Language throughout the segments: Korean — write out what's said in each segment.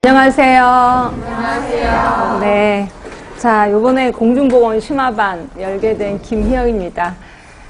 안녕하세요. 안녕하세요. 네. 자, 요번에 공중보건 심화반 열게 된 김희영입니다.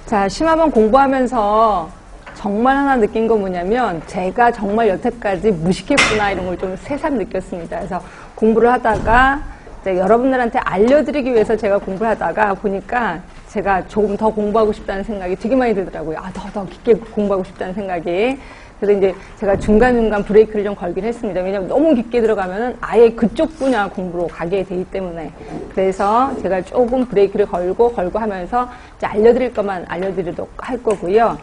자, 심화반 공부하면서 정말 하나 느낀 건 뭐냐면, 제가 정말 여태까지 무식했구나, 이런 걸 좀 새삼 느꼈습니다. 그래서 공부를 하다가, 이제 여러분들한테 알려드리기 위해서 제가 공부를 하다가 보니까, 제가 조금 더 공부하고 싶다는 생각이 되게 많이 들더라고요. 더 깊게 공부하고 싶다는 생각이. 그래서 이제 제가 중간중간 브레이크를 좀 걸긴 했습니다. 왜냐면 너무 깊게 들어가면은 아예 그쪽 분야 공부로 가게 되기 때문에. 그래서 제가 조금 브레이크를 걸고 하면서 이제 알려드릴 것만 알려드리도록 할 거고요.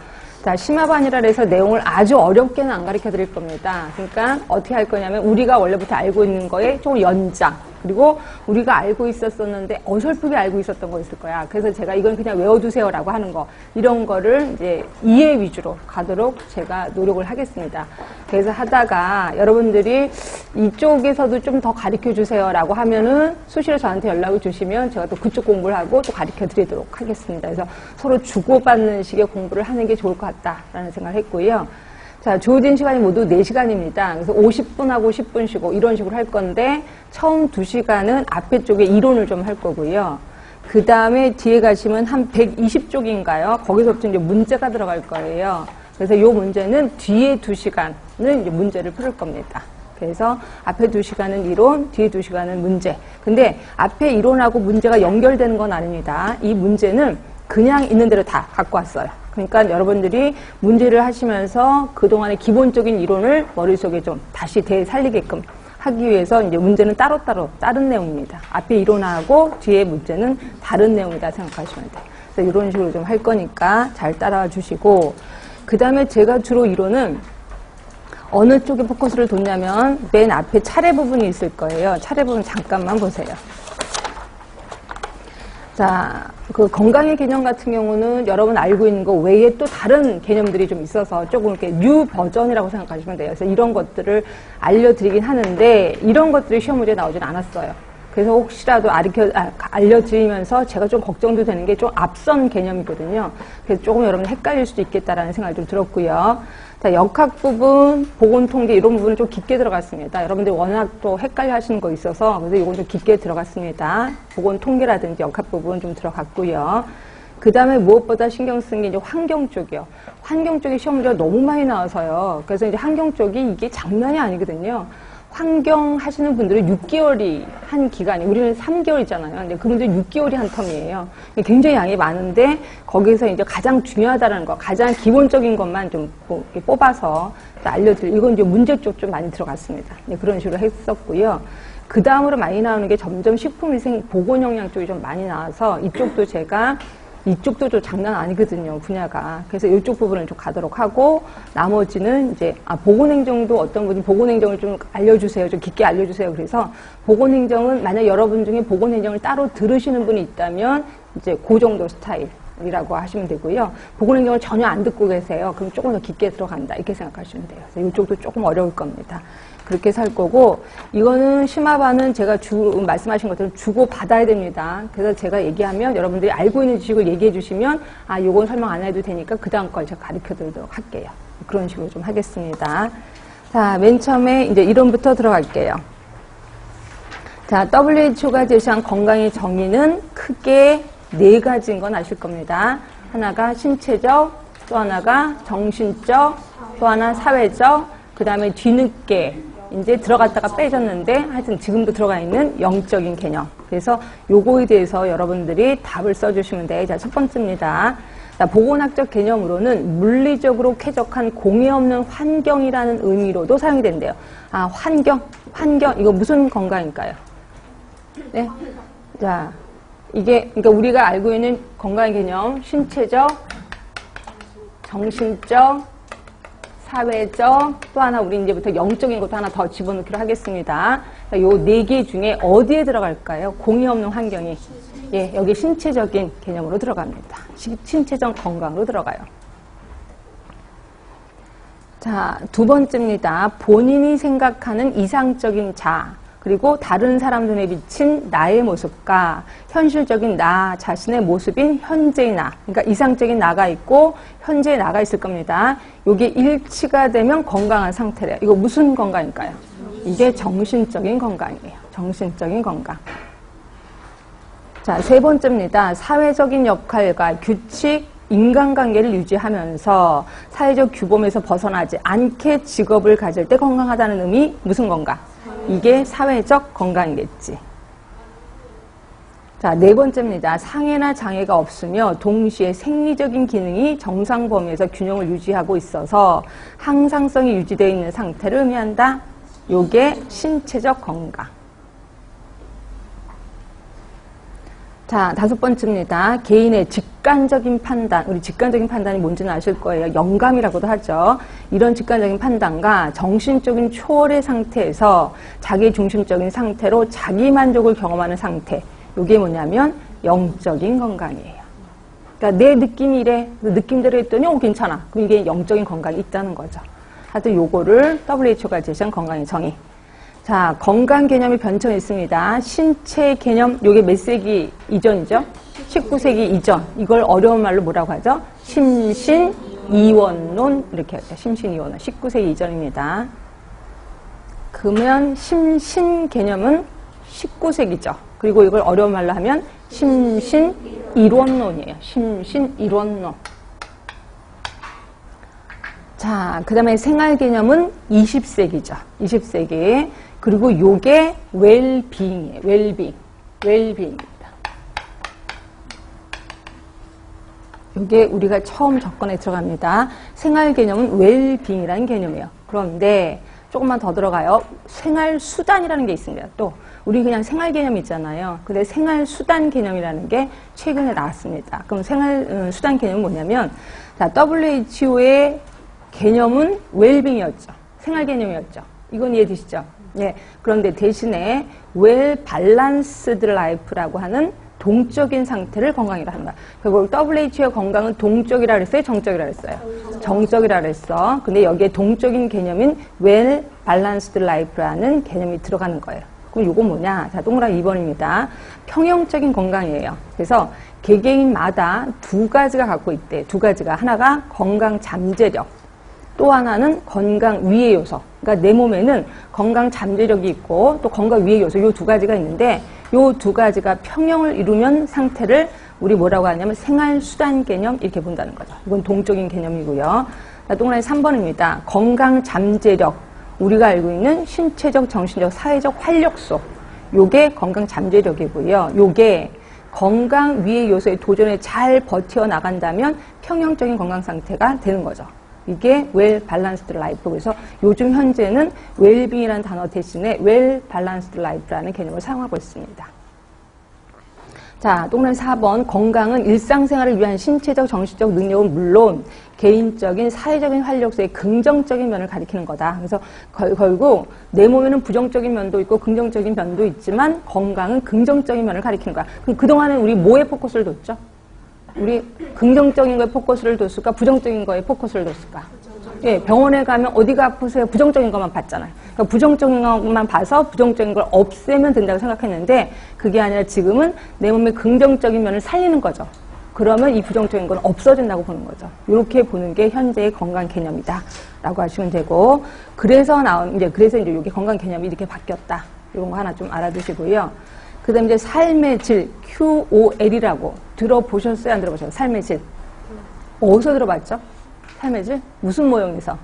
자, 심화반이라 해서 내용을 아주 어렵게는 안 가르쳐 드릴 겁니다. 그러니까 어떻게 할 거냐면 우리가 원래부터 알고 있는 거에 조금 연장, 그리고 우리가 알고 있었었는데 어설프게 알고 있었던 거 있을 거야. 그래서 제가 이건 그냥 외워두세요라고 하는 거, 이런 거를 이제 이해 위주로 가도록 제가 노력을 하겠습니다. 그래서 하다가 여러분들이 이쪽에서도 좀 더 가르쳐 주세요라고 하면은 수시로 저한테 연락을 주시면 제가 또 그쪽 공부를 하고 또 가르쳐 드리도록 하겠습니다. 그래서 서로 주고받는 식의 공부를 하는 게 좋을 것 같다라는 생각을 했고요. 자, 주어진 시간이 모두 4시간입니다. 그래서 50분 하고 10분 쉬고 이런 식으로 할 건데, 처음 2시간은 앞에 쪽에 이론을 좀 할 거고요. 그 다음에 뒤에 가시면 한 120쪽인가요? 거기서부터 이제 문제가 들어갈 거예요. 그래서 이 문제는 뒤에 2시간은 이제 문제를 풀을 겁니다. 그래서 앞에 2시간은 이론, 뒤에 2시간은 문제. 근데 앞에 이론하고 문제가 연결되는 건 아닙니다. 이 문제는 그냥 있는 대로 다 갖고 왔어요. 그러니까 여러분들이 문제를 하시면서 그동안의 기본적인 이론을 머릿속에 좀 다시 되살리게끔 하기 위해서 이제 문제는 따로따로 다른 내용입니다. 앞에 이론하고 뒤에 문제는 다른 내용이다 생각하시면 돼요. 그래서 이런 식으로 좀 할 거니까 잘 따라와 주시고, 그 다음에 제가 주로 이론은 어느 쪽에 포커스를 뒀냐면 맨 앞에 차례 부분이 있을 거예요. 차례 부분 잠깐만 보세요. 자, 그 건강의 개념 같은 경우는 여러분 알고 있는 거 외에 또 다른 개념들이 좀 있어서 조금 이렇게 뉴 버전이라고 생각하시면 돼요. 그래서 이런 것들을 알려드리긴 하는데 이런 것들이 시험 문제에 나오진 않았어요. 그래서 혹시라도 알려드리면서 제가 좀 걱정도 되는 게 좀 앞선 개념이거든요. 그래서 조금 여러분 헷갈릴 수도 있겠다라는 생각이 좀 들었고요. 자, 역학 부분, 보건통계 이런 부분은 좀 깊게 들어갔습니다. 여러분들이 워낙 또 헷갈려 하시는 거 있어서 그래서 이건 좀 깊게 들어갔습니다. 보건통계라든지 역학 부분 좀 들어갔고요. 그 다음에 무엇보다 신경 쓴 게 이제 환경 쪽이요. 환경 쪽이 시험 문제가 너무 많이 나와서요. 그래서 이제 환경 쪽이 이게 장난이 아니거든요. 환경 하시는 분들은 6개월이 한 기간이, 우리는 3개월이잖아요. 근데 그분들은 6개월이 한 텀이에요. 굉장히 양이 많은데, 거기서 이제 가장 중요하다는 거, 가장 기본적인 것만 좀 뽑아서 알려드리고, 이건 이제 문제 쪽 좀 많이 들어갔습니다. 그런 식으로 했었고요. 그 다음으로 많이 나오는 게 점점 식품위생 보건영양 쪽이 좀 많이 나와서, 이쪽도 좀 장난 아니거든요, 분야가. 그래서 이쪽 부분을 좀 가도록 하고, 나머지는 이제, 보건행정도 어떤 분이 보건행정을 좀 알려주세요. 좀 깊게 알려주세요. 그래서 보건행정은 만약 여러분 중에 보건행정을 따로 들으시는 분이 있다면, 이제 그 정도 스타일이라고 하시면 되고요. 보건행정을 전혀 안 듣고 계세요. 그럼 조금 더 깊게 들어간다. 이렇게 생각하시면 돼요. 그래서 이쪽도 조금 어려울 겁니다. 그렇게 살 거고, 이거는 심화반은 제가 말씀하신 것처럼 주고 받아야 됩니다. 그래서 제가 얘기하면 여러분들이 알고 있는 지식을 얘기해 주시면, 요건 설명 안 해도 되니까 그 다음 걸 제가 가르쳐 드리도록 할게요. 그런 식으로 좀 하겠습니다. 자, 맨 처음에 이제 이론부터 들어갈게요. 자, WHO가 제시한 건강의 정의는 크게 4가지인 건 아실 겁니다. 하나가 신체적, 또 하나가 정신적, 또 하나 사회적, 그 다음에 뒤늦게 이제 들어갔다가 빼졌는데 하여튼 지금도 들어가 있는 영적인 개념. 그래서 요거에 대해서 여러분들이 답을 써주시면 돼요. 자, 첫 번째입니다. 자, 보건학적 개념으로는 물리적으로 쾌적한 공해 없는 환경이라는 의미로도 사용이 된대요. 환경, 이거 무슨 건강일까요? 네. 자, 이게, 그러니까 우리가 알고 있는 건강의 개념, 신체적, 정신적, 사회적, 또 하나 우리 이제부터 영적인 것도 하나 더 집어넣기로 하겠습니다. 요 4개 중에 어디에 들어갈까요? 공해 없는 환경이. 예, 여기 신체적인 개념으로 들어갑니다. 신체적 건강으로 들어가요. 자, 두 번째입니다. 본인이 생각하는 이상적인 자, 그리고 다른 사람 눈에 비친 나의 모습과 현실적인 나 자신의 모습인 현재의 나, 그러니까 이상적인 나가 있고 현재의 나가 있을 겁니다. 이게 일치가 되면 건강한 상태래요. 이거 무슨 건강일까요? 이게 정신적인 건강이에요. 정신적인 건강. 자, 세 번째입니다. 사회적인 역할과 규칙, 인간관계를 유지하면서 사회적 규범에서 벗어나지 않게 직업을 가질 때 건강하다는 의미, 무슨 건강? 이게 사회적 건강이겠지. 자, 네 번째입니다. 상해나 장애가 없으며 동시에 생리적인 기능이 정상 범위에서 균형을 유지하고 있어서 항상성이 유지되어 있는 상태를 의미한다. 요게 신체적 건강. 자, 다섯 번째입니다. 개인의 직관적인 판단. 우리 직관적인 판단이 뭔지는 아실 거예요. 영감이라고도 하죠. 이런 직관적인 판단과 정신적인 초월의 상태에서 자기 중심적인 상태로 자기 만족을 경험하는 상태. 이게 뭐냐면 영적인 건강이에요. 그러니까 내 느낌이 이래. 느낌대로 했더니 괜찮아. 그럼 이게 영적인 건강이 있다는 거죠. 하여튼 요거를 WHO가 제시한 건강의 정의. 자, 건강 개념이 변천이 있습니다. 신체 개념, 요게 몇 세기 이전이죠? 19세기 이전. 이걸 어려운 말로 뭐라고 하죠? 심신이원론, 이렇게 하죠. 심신이원론. 19세기 이전입니다. 그러면 심신 개념은 19세기죠. 그리고 이걸 어려운 말로 하면 심신이론론이에요. 심신이론론. 자, 그 다음에 생활 개념은 20세기죠. 20세기. 그리고 요게 웰빙이에요. 웰빙입니다. 요게 우리가 처음 접근에 들어갑니다. 생활 개념은 웰빙이라는 개념이에요. 그런데 조금만 더 들어가요. 생활 수단이라는 게 있습니다. 또 우리 그냥 생활 개념 있잖아요. 근데 생활 수단 개념이라는 게 최근에 나왔습니다. 그럼 생활 수단 개념은 뭐냐면, 자, WHO의 개념은 웰빙이었죠. 생활 개념이었죠. 이건 이해되시죠? 네. 그런데 대신에 웰 밸런스드 라이프라고 하는 동적인 상태를 건강이라 한다. 결국 WHO의 건강은 동적이라 그랬어요? 정적이라 그랬어요? 정적이라 그랬어. 근데 여기에 동적인 개념인 웰 밸런스드 라이프라는 개념이 들어가는 거예요. 그럼 이건 뭐냐? 자, 동그라미 2번입니다. 평형적인 건강이에요. 그래서 개개인마다 두 가지가 갖고 있대. 두 가지가. 하나가 건강 잠재력. 또 하나는 건강 위의 요소. 그러니까 내 몸에는 건강 잠재력이 있고 또 건강 위의 요소. 요 두 가지가 있는데 요 두 가지가 평형을 이루면 상태를 우리 뭐라고 하냐면 생활수단 개념 이렇게 본다는 거죠. 이건 동적인 개념이고요. 동그라미 3번입니다. 건강 잠재력. 우리가 알고 있는 신체적, 정신적, 사회적 활력소. 요게 건강 잠재력이고요. 요게 건강 위의 요소의 도전에 잘 버텨나간다면 평형적인 건강 상태가 되는 거죠. 이게 웰 밸런스드 라이프. 그래서 요즘 현재는 웰빙이라는 단어 대신에 웰 밸런스드 라이프라는 개념을 사용하고 있습니다. 자, 동그라미 4번. 건강은 일상생활을 위한 신체적, 정신적 능력은 물론 개인적인, 사회적인 활력소의 긍정적인 면을 가리키는 거다. 그래서 결국 내 몸에는 부정적인 면도 있고 긍정적인 면도 있지만 건강은 긍정적인 면을 가리키는 거야. 그럼 그동안은 우리 뭐에 포커스를 뒀죠? 우리 긍정적인 거에 포커스를 뒀을까? 부정적인 거에 포커스를 뒀을까? 예, 병원에 가면 어디가 아프세요? 부정적인 것만 봤잖아요. 그러니까 부정적인 것만 봐서 부정적인 걸 없애면 된다고 생각했는데 그게 아니라 지금은 내 몸의 긍정적인 면을 살리는 거죠. 그러면 이 부정적인 건 없어진다고 보는 거죠. 이렇게 보는 게 현재의 건강 개념이다. 라고 하시면 되고, 그래서 이제 여기 건강 개념이 이렇게 바뀌었다. 이런 거 하나 좀 알아두시고요. 그 다음에 이제 삶의 질, QOL이라고 들어보셨어요? 안 들어보셨어요? 삶의 질. 어디서 들어봤죠? 삶의 질? 무슨 모형에서?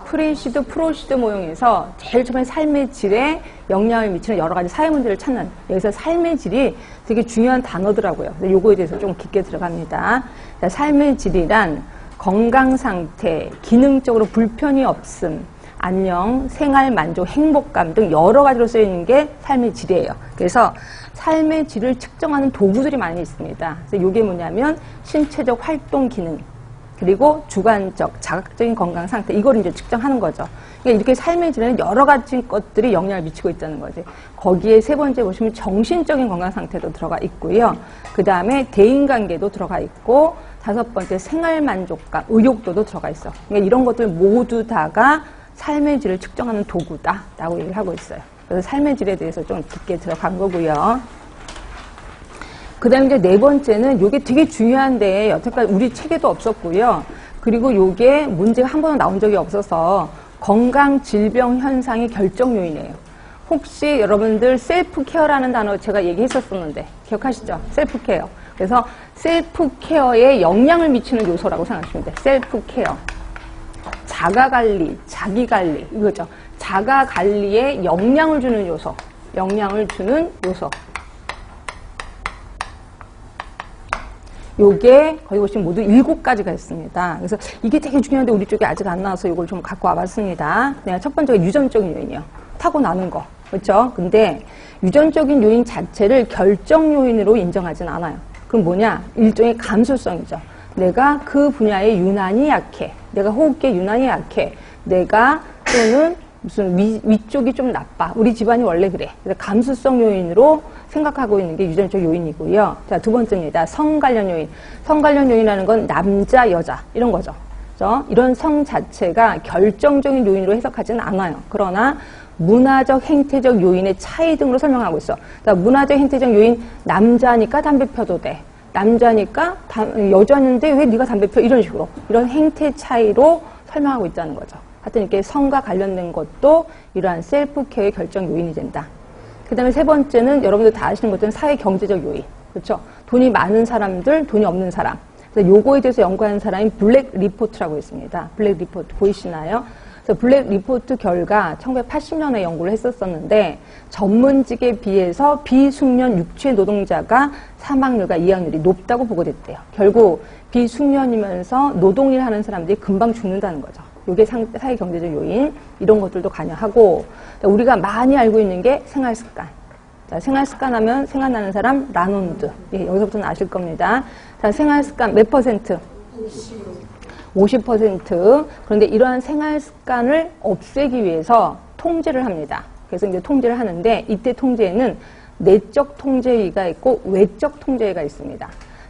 프리시드, 프로시드 모형에서 제일 처음에 삶의 질에 영향을 미치는 여러 가지 사회 문제를 찾는, 여기서 삶의 질이 되게 중요한 단어더라고요. 요거에 대해서 좀 깊게 들어갑니다. 자, 삶의 질이란 건강 상태, 기능적으로 불편이 없음, 안녕, 생활 만족, 행복감 등 여러 가지로 쓰이는 게 삶의 질이에요. 그래서 삶의 질을 측정하는 도구들이 많이 있습니다. 그래서 이게 뭐냐면 신체적 활동 기능, 그리고 주관적, 자각적인 건강 상태, 이걸 이제 측정하는 거죠. 그러니까 이렇게 삶의 질에는 여러 가지 것들이 영향을 미치고 있다는 거지. 거기에 세 번째 보시면 정신적인 건강 상태도 들어가 있고요. 그 다음에 대인관계도 들어가 있고, 다섯 번째 생활 만족감, 의욕도도 들어가 있어. 그러니까 이런 것들 모두 다가 삶의 질을 측정하는 도구다라고 얘기를 하고 있어요. 그래서 삶의 질에 대해서 좀 깊게 들어간 거고요. 그 다음에 이제 네 번째는 요게 되게 중요한데 여태까지 우리 책에도 없었고요. 그리고 요게 문제가 한 번도 나온 적이 없어서 건강 질병 현상의 결정 요인이에요. 혹시 여러분들 셀프 케어라는 단어 제가 얘기했었었는데 기억하시죠? 셀프 케어. 그래서 셀프 케어에 영향을 미치는 요소라고 생각하시면 돼요. 셀프 케어. 자가 관리, 자기 관리 이거죠. 자가 관리에 영향을 주는 요소. 영향을 주는 요소. 요게 거기 보시면 모두 7가지가 있습니다. 그래서 이게 되게 중요한데 우리 쪽에 아직 안 나와서 이걸 좀 갖고 와봤습니다. 첫 번째가 유전적인 요인이요. 타고나는 거. 그렇죠? 근데 유전적인 요인 자체를 결정 요인으로 인정하진 않아요. 그럼 뭐냐? 일종의 감수성이죠. 내가 그 분야에 유난히 약해. 내가 호흡기에 유난히 약해. 내가 또는 무슨 위쪽이 좀 나빠. 우리 집안이 원래 그래. 그래서 감수성 요인으로 생각하고 있는 게 유전적 요인이고요. 자, 두 번째입니다. 성 관련 요인. 성 관련 요인이라는 건 남자, 여자 이런 거죠. 그렇죠? 이런 성 자체가 결정적인 요인으로 해석하지는 않아요. 그러나 문화적, 행태적 요인의 차이 등으로 설명하고 있어. 그러니까 문화적, 행태적 요인, 남자니까 담배 펴도 돼. 남자니까 여자인데 왜 네가 담배 펴? 이런 식으로. 이런 행태 차이로 설명하고 있다는 거죠. 하여튼 이렇게 성과 관련된 것도 이러한 셀프 케어의 결정 요인이 된다. 그 다음에 세 번째는 여러분들 다 아시는 것처럼 사회 경제적 요인. 그렇죠? 돈이 많은 사람들, 돈이 없는 사람. 그래서 요거에 대해서 연구하는 사람이 블랙 리포트라고 있습니다. 블랙 리포트 보이시나요? 그래서 블랙 리포트 결과 1980년에 연구를 했었었는데 전문직에 비해서 비숙련 육체 노동자가 사망률과 이학률이 높다고 보고됐대요. 결국 비숙련이면서 노동일 하는 사람들이 금방 죽는다는 거죠. 이게 사회 경제적 요인 이런 것들도 관여하고 우리가 많이 알고 있는 게 생활 습관. 자, 생활 습관 하면 생각나는 사람 라논드. 예, 여기서부터는 아실 겁니다. 자, 생활 습관 몇 퍼센트? 50%. 그런데 이러한 생활 습관을 없애기 위해서 통제를 합니다. 그래서 이제 통제를 하는데 이때 통제에는 내적 통제위가 있고 외적 통제위가 있습니다.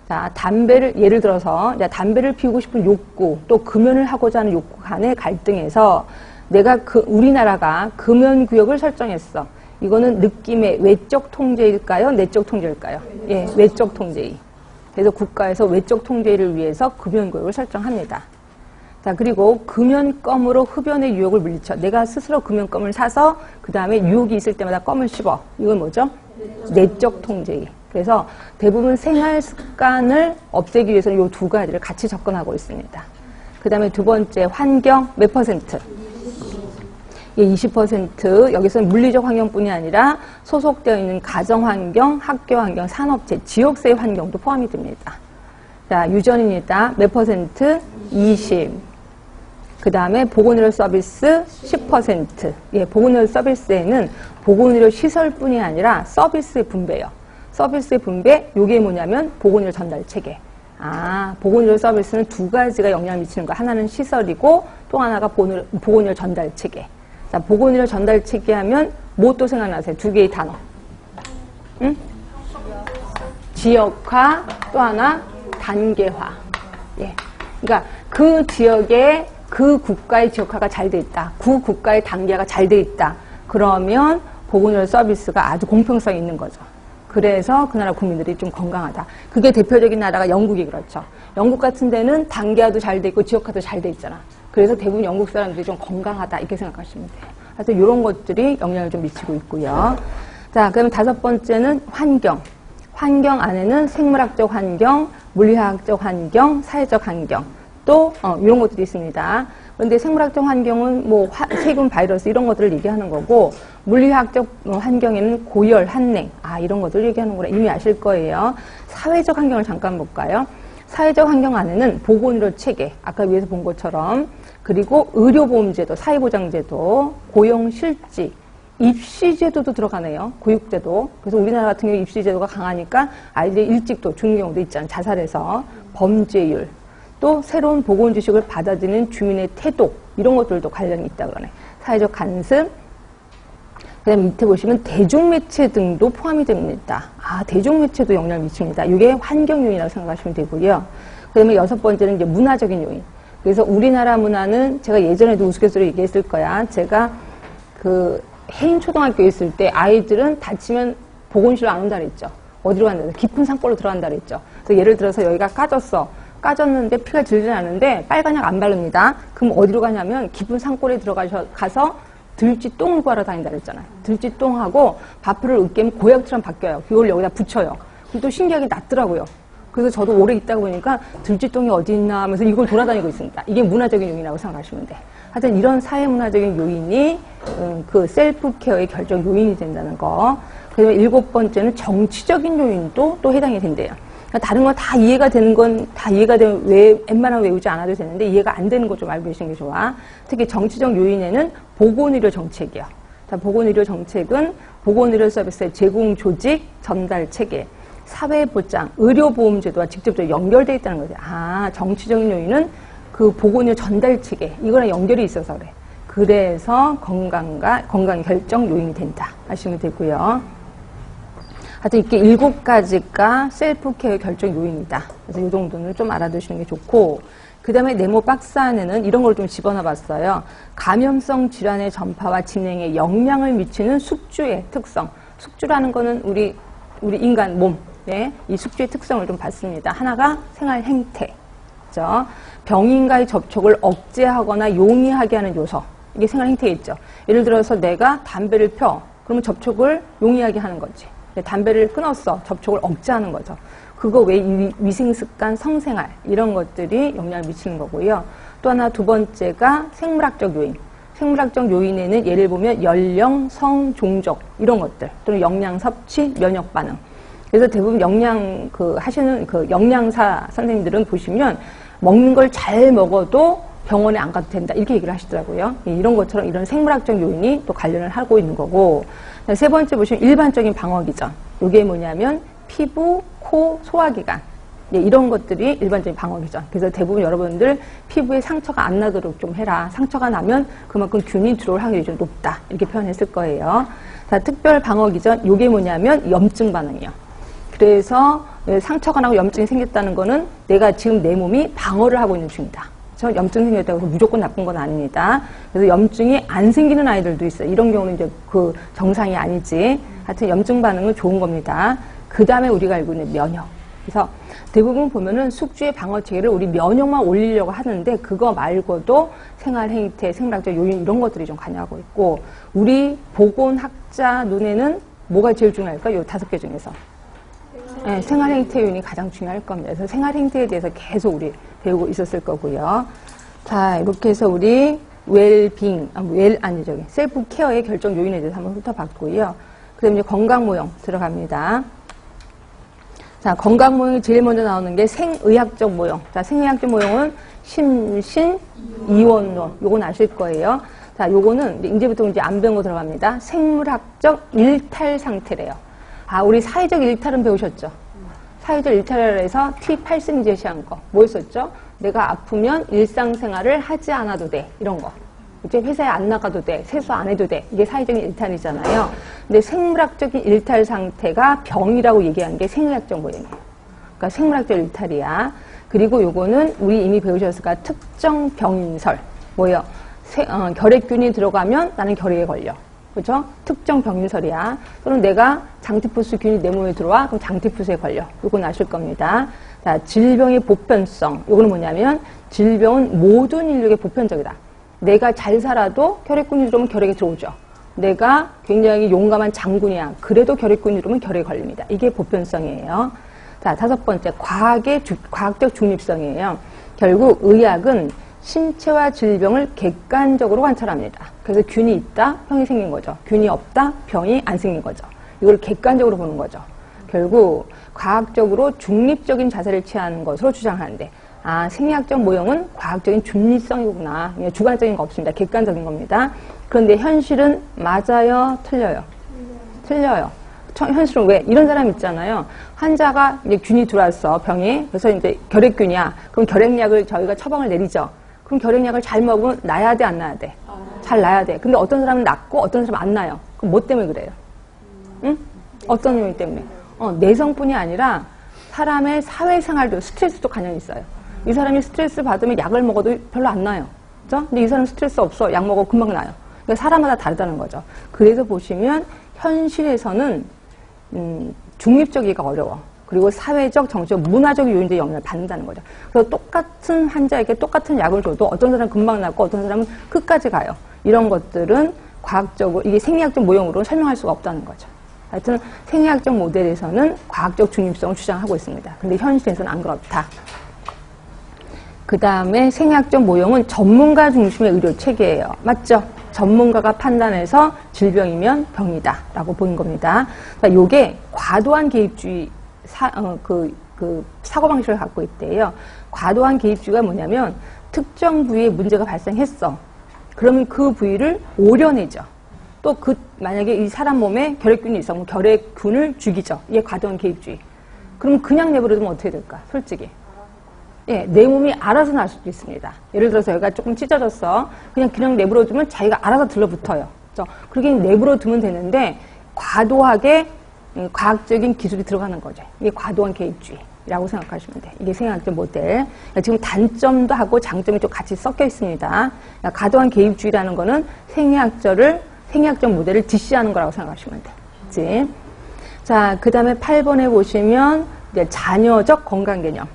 자, 담배를 예를 들어서 담배를 피우고 싶은 욕구 또 금연을 하고자 하는 욕구 간의 갈등에서 내가 우리나라가 금연 구역을 설정했어. 이거는 느낌의 외적 통제일까요? 내적 통제일까요? 예, 외적 통제위. 그래서 국가에서 외적 통제를 위해서 금연구역을 설정합니다. 자, 그리고 금연껌으로 흡연의 유혹을 물리쳐. 내가 스스로 금연껌을 사서 그 다음에 유혹이 있을 때마다 껌을 씹어. 이건 뭐죠? 내적 통제위. 그래서 대부분 생활 습관을 없애기 위해서는 이 두 가지를 같이 접근하고 있습니다. 그 다음에 두 번째 환경 몇 퍼센트? 예, 20%. 여기서는 물리적 환경뿐이 아니라 소속되어 있는 가정 환경, 학교 환경, 산업체, 지역사회 환경도 포함이 됩니다. 자, 유전입니다. 몇 퍼센트? 20. 그 다음에 보건의료 서비스 10%. 예, 보건의료 서비스에는 보건의료 시설뿐이 아니라 서비스의 분배요. 서비스의 분배, 요게 뭐냐면 보건의료 전달 체계. 아, 보건의료 서비스는 두 가지가 영향을 미치는 거. 하나는 시설이고 또 하나가 보건의료 전달 체계. 자, 보건의료 전달 체계 하면 뭐 또 생각나세요? 두 개의 단어. 응? 지역화, 또 하나 단계화. 예. 그러니까 그 지역에 그 국가의 지역화가 잘 돼 있다. 그 국가의 단계가 잘 돼 있다. 그러면 보건의료 서비스가 아주 공평성이 있는 거죠. 그래서 그 나라 국민들이 좀 건강하다. 그게 대표적인 나라가 영국이 그렇죠. 영국 같은 데는 단계화도 잘 돼 있고 지역화도 잘 돼 있잖아. 그래서 대부분 영국 사람들이 좀 건강하다 이렇게 생각하시면 돼요. 그래서 이런 것들이 영향을 좀 미치고 있고요. 자, 그러면 다섯 번째는 환경. 환경 안에는 생물학적 환경, 물리학적 환경, 사회적 환경 또 이런 것들이 있습니다. 그런데 생물학적 환경은 뭐 세균, 바이러스 이런 것들을 얘기하는 거고 물리학적 환경에는 고열, 한냉 이런 것들을 얘기하는구나 이미 아실 거예요. 사회적 환경을 잠깐 볼까요? 사회적 환경 안에는 보건의료 체계, 아까 위에서 본 것처럼 그리고 의료보험제도, 사회보장제도, 고용실지, 입시제도도 들어가네요. 교육제도. 그래서 우리나라 같은 경우 입시제도가 강하니까 아이들이 일찍 또 죽는 경우도 있잖아요. 자살해서. 범죄율. 또 새로운 보건 지식을 받아들이는 주민의 태도. 이런 것들도 관련이 있다 그러네. 사회적 간섭. 그 다음에 밑에 보시면 대중매체 등도 포함이 됩니다. 대중매체도 영향을 미칩니다. 이게 환경 요인이라고 생각하시면 되고요. 그 다음에 여섯 번째는 이제 문화적인 요인. 그래서 우리나라 문화는 제가 예전에도 우스갯소리로 얘기했을 거야. 제가 그 해인초등학교에 있을 때 아이들은 다치면 보건실로 안 온다 그랬죠. 어디로 간다? 깊은 산골로 들어간다 그랬죠. 그래서 예를 들어서 여기가 까졌어. 까졌는데 피가 질질 나는데 빨간 약 안 바릅니다. 그럼 어디로 가냐면 깊은 산골에 가서 들쥐똥을 구하러 다닌다 그랬잖아요. 들쥐똥하고 밥풀을 으깨면 고약처럼 바뀌어요. 그걸 여기다 붙여요. 그럼 또 신기하게 낫더라고요. 그래서 저도 오래 있다 보니까 들쥐똥이 어디 있나 하면서 이걸 돌아다니고 있습니다. 이게 문화적인 요인이라고 생각하시면 돼. 하여튼 이런 사회문화적인 요인이 그 셀프 케어의 결정 요인이 된다는 거. 그다음에 7번째는 정치적인 요인도 또 해당이 된대요. 그러니까 다른 건 다 이해가 되는 건 다 이해가 되면 웬만하면 외우지 않아도 되는데 이해가 안 되는 거 좀 알고 계시는 게 좋아. 특히 정치적 요인에는 보건의료 정책이요. 자, 보건의료 정책은 보건의료 서비스의 제공 조직, 전달 체계, 사회보장, 의료보험제도와 직접적으로 연결되어 있다는 거죠. 아, 정치적인 요인은 그 보건의료 전달 체계, 이거랑 연결이 있어서 그래. 그래서 건강 결정 요인이 된다 하시면 되고요. 하여튼 이렇게 7가지가 셀프케어 결정 요인이다. 그래서 이 정도는 좀 알아두시는 게 좋고, 그 다음에 네모 박스 안에는 이런 걸 좀 집어넣어 봤어요. 감염성 질환의 전파와 진행에 영향을 미치는 숙주의 특성. 숙주라는 거는 우리 인간 몸, 네, 이 숙주의 특성을 좀 봤습니다. 하나가 생활 행태, 그죠? 병인과의 접촉을 억제하거나 용이하게 하는 요소. 이게 생활 행태겠죠. 예를 들어서 내가 담배를 펴, 그러면 접촉을 용이하게 하는 거지. 담배를 끊었어, 접촉을 억제하는 거죠. 그거 외에 위생습관, 성생활 이런 것들이 영향을 미치는 거고요. 또 하나 두 번째가 생물학적 요인. 생물학적 요인에는 예를 보면 연령, 성, 종족 이런 것들 또는 영양 섭취, 면역 반응. 그래서 대부분 하시는 영양사 선생님들은 보시면 먹는 걸 잘 먹어도 병원에 안 가도 된다 이렇게 얘기를 하시더라고요. 이런 것처럼 이런 생물학적 요인이 또 관련을 하고 있는 거고. 세 번째 보시면 일반적인 방어기전. 이게 뭐냐면 피부, 코, 소화기관. 이런 것들이 일반적인 방어기전. 그래서 대부분 여러분들 피부에 상처가 안 나도록 좀 해라. 상처가 나면 그만큼 균이 들어올 확률이 좀 높다. 이렇게 표현했을 거예요. 자, 특별 방어기전. 이게 뭐냐면 염증 반응이요. 그래서 상처가 나고 염증이 생겼다는 거는 내가 지금 내 몸이 방어를 하고 있는 중이다. 저 염증 생겼다고 해서 무조건 나쁜 건 아닙니다. 그래서 염증이 안 생기는 아이들도 있어요. 이런 경우는 이제 그 정상이 아니지. 하여튼 염증 반응은 좋은 겁니다. 그 다음에 우리가 알고 있는 면역. 그래서 대부분 보면은 숙주의 방어 체계를 우리 면역만 올리려고 하는데 그거 말고도 생활 행태, 생물학적 요인 이런 것들이 좀 관여하고 있고, 우리 보건학자 눈에는 뭐가 제일 중요할까? 요 5개 중에서. 네, 생활 행태 요인이 가장 중요할 겁니다. 그래서 생활 행태에 대해서 계속 우리 배우고 있었을 거고요. 자, 이렇게 해서 우리 셀프 케어의 결정 요인에 대해서 한번 훑어봤고요. 그 다음에 이제 건강 모형 들어갑니다. 자, 건강 모형이 제일 먼저 나오는 게 생의학적 모형. 자, 생의학적 모형은 심신, 이원론. 요건 아실 거예요. 자, 요거는 이제부터 이제 안 배운 거 들어갑니다. 생물학적 일탈 상태래요. 아, 우리 사회적 일탈은 배우셨죠? 사회적 일탈에서 T8승 제시한 거 뭐였었죠? 내가 아프면 일상생활을 하지 않아도 돼. 이런 거. 이제 회사에 안 나가도 돼. 세수 안 해도 돼. 이게 사회적인 일탈이잖아요. 근데 생물학적인 일탈 상태가 병이라고 얘기한 게 생의학적 모형이에요. 그러니까 생물학적 일탈이야. 그리고 요거는 우리 이미 배우셨을까? 특정 병인설. 뭐예요? 결핵균이 들어가면 나는 결핵에 걸려. 그죠? 특정 병인설이야. 또는 내가 장티푸스 균이 내 몸에 들어와, 그럼 장티푸스에 걸려. 이건 아실 겁니다. 자, 질병의 보편성. 이거는 뭐냐면, 질병은 모든 인류에게 보편적이다. 내가 잘 살아도 결핵균이 들어오면 결핵에 들어오죠. 내가 굉장히 용감한 장군이야. 그래도 결핵균이 들어오면 결핵에 걸립니다. 이게 보편성이에요. 자, 5번째, 과학적 중립성이에요. 결국 의학은 신체와 질병을 객관적으로 관찰합니다. 그래서 균이 있다, 병이 생긴 거죠. 균이 없다, 병이 안 생긴 거죠. 이걸 객관적으로 보는 거죠. 결국 과학적으로 중립적인 자세를 취하는 것으로 주장하는데, 아, 생리학적 모형은 과학적인 중립성이구나. 주관적인 거 없습니다. 객관적인 겁니다. 그런데 현실은 맞아요, 틀려요? 틀려요. 현실은 왜? 이런 사람 있잖아요. 환자가 이제 균이 들어왔어, 병이. 그래서 이제 결핵균이야. 그럼 결핵약을 저희가 처방을 내리죠. 그럼 결핵약을 잘 먹으면 나야 돼, 안 나야 돼? 잘 나야 돼. 근데 어떤 사람은 낫고 어떤 사람은 안 나요. 그럼 뭐 때문에 그래요? 응? 어떤 요인 때문에? 내성뿐이 아니라 사람의 사회생활도, 스트레스도 관련이 있어요. 이 사람이 스트레스 받으면 약을 먹어도 별로 안 나요. 그죠? 근데 이 사람은 스트레스 없어. 약 먹어 금방 나요. 그러니까 사람마다 다르다는 거죠. 그래서 보시면 현실에서는 중립적이기가 어려워. 그리고 사회적, 정치적, 문화적 요인들의 영향을 받는다는 거죠. 그래서 똑같은 환자에게 똑같은 약을 줘도 어떤 사람은 금방 낫고 어떤 사람은 끝까지 가요. 이런 것들은 과학적으로, 이게 생리학적 모형으로 설명할 수가 없다는 거죠. 하여튼 생리학적 모델에서는 과학적 중립성을 주장하고 있습니다. 근데 현실에서는 안 그렇다. 그 다음에 생리학적 모형은 전문가 중심의 의료 체계예요. 맞죠? 전문가가 판단해서 질병이면 병이다 라고 보는 겁니다. 그러니까 요게 과도한 개입주의 사고방식을 갖고 있대요. 과도한 개입주의가 뭐냐면 특정 부위에 문제가 발생했어. 그러면 그 부위를 오려내죠. 또 만약에 이 사람 몸에 결핵균이 있어. 그럼 결핵균을 죽이죠. 이게 과도한 개입주의. 그럼 그냥 내버려두면 어떻게 될까? 솔직히. 예, 내 몸이 알아서 날 수도 있습니다. 예를 들어서 여기가 조금 찢어졌어. 그냥 내버려두면 자기가 알아서 들러붙어요. 그렇게 내버려두면 되는데 과도하게 과학적인 기술이 들어가는 거죠. 이게 과도한 개입주의라고 생각하시면 돼요. 이게 생리학적 모델. 지금 단점도 하고 장점이 좀 같이 섞여 있습니다. 과도한 개입주의라는 거는 생리학적 모델을実施하는 거라고 생각하시면 돼요. 그치? 자, 그 다음에 8번에 보시면 이제 자녀적 건강 개념.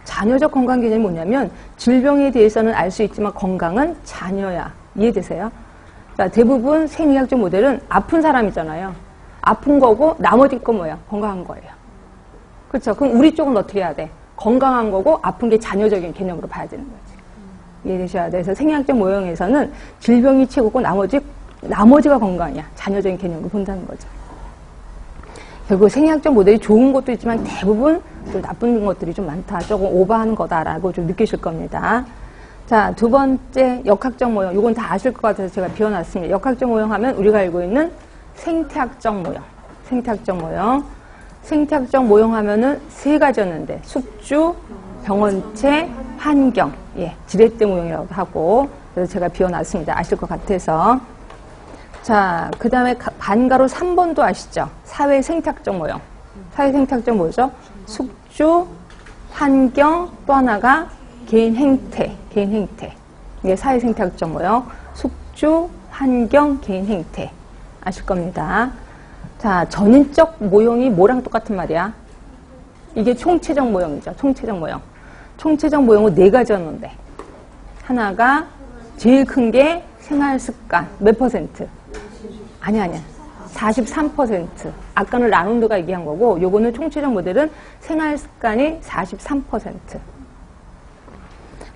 자녀적 건강 개념이 뭐냐면 질병에 대해서는 알 수 있지만 건강은 자녀야. 이해되세요? 자, 대부분 생리학적 모델은 아픈 사람이잖아요. 아픈 거고 나머지 거 뭐야? 건강한 거예요. 그렇죠? 그럼 우리 쪽은 어떻게 해야 돼? 건강한 거고 아픈 게 자녀적인 개념으로 봐야 되는 거지. 이해되셔야 돼. 그래서 생리학적 모형에서는 질병이 최고고 나머지가 건강이야. 자녀적인 개념으로 본다는 거죠. 결국 생리학적 모델이 좋은 것도 있지만 대부분 좀 나쁜 것들이 좀 많다. 조금 오버하는 거다라고 좀 느끼실 겁니다. 자, 두 번째 역학적 모형. 이건 다 아실 것 같아서 제가 비워놨습니다. 역학적 모형 하면 우리가 알고 있는 생태학적 모형. 생태학적 모형 하면은 세 가지였는데 숙주, 병원체, 환경. 예, 지렛대 모형이라고도 하고. 그래서 제가 비워놨습니다. 아실 것 같아서. 자, 그 다음에 반가로 3번도 아시죠? 사회 생태학적 모형. 사회 생태학적 뭐죠? 숙주, 환경, 또 하나가 개인 행태. 이게 사회 생태학적 모형. 숙주, 환경, 개인 행태. 아실 겁니다. 자, 전인적 모형이 뭐랑 똑같은 말이야? 이게 총체적 모형이죠. 총체적 모형은 네 가지였는데. 하나가 제일 큰 게 생활습관. 몇 퍼센트? 아니야. 43%. 아까는 라운드가 얘기한 거고, 요거는 총체적 모델은 생활습관이 43%.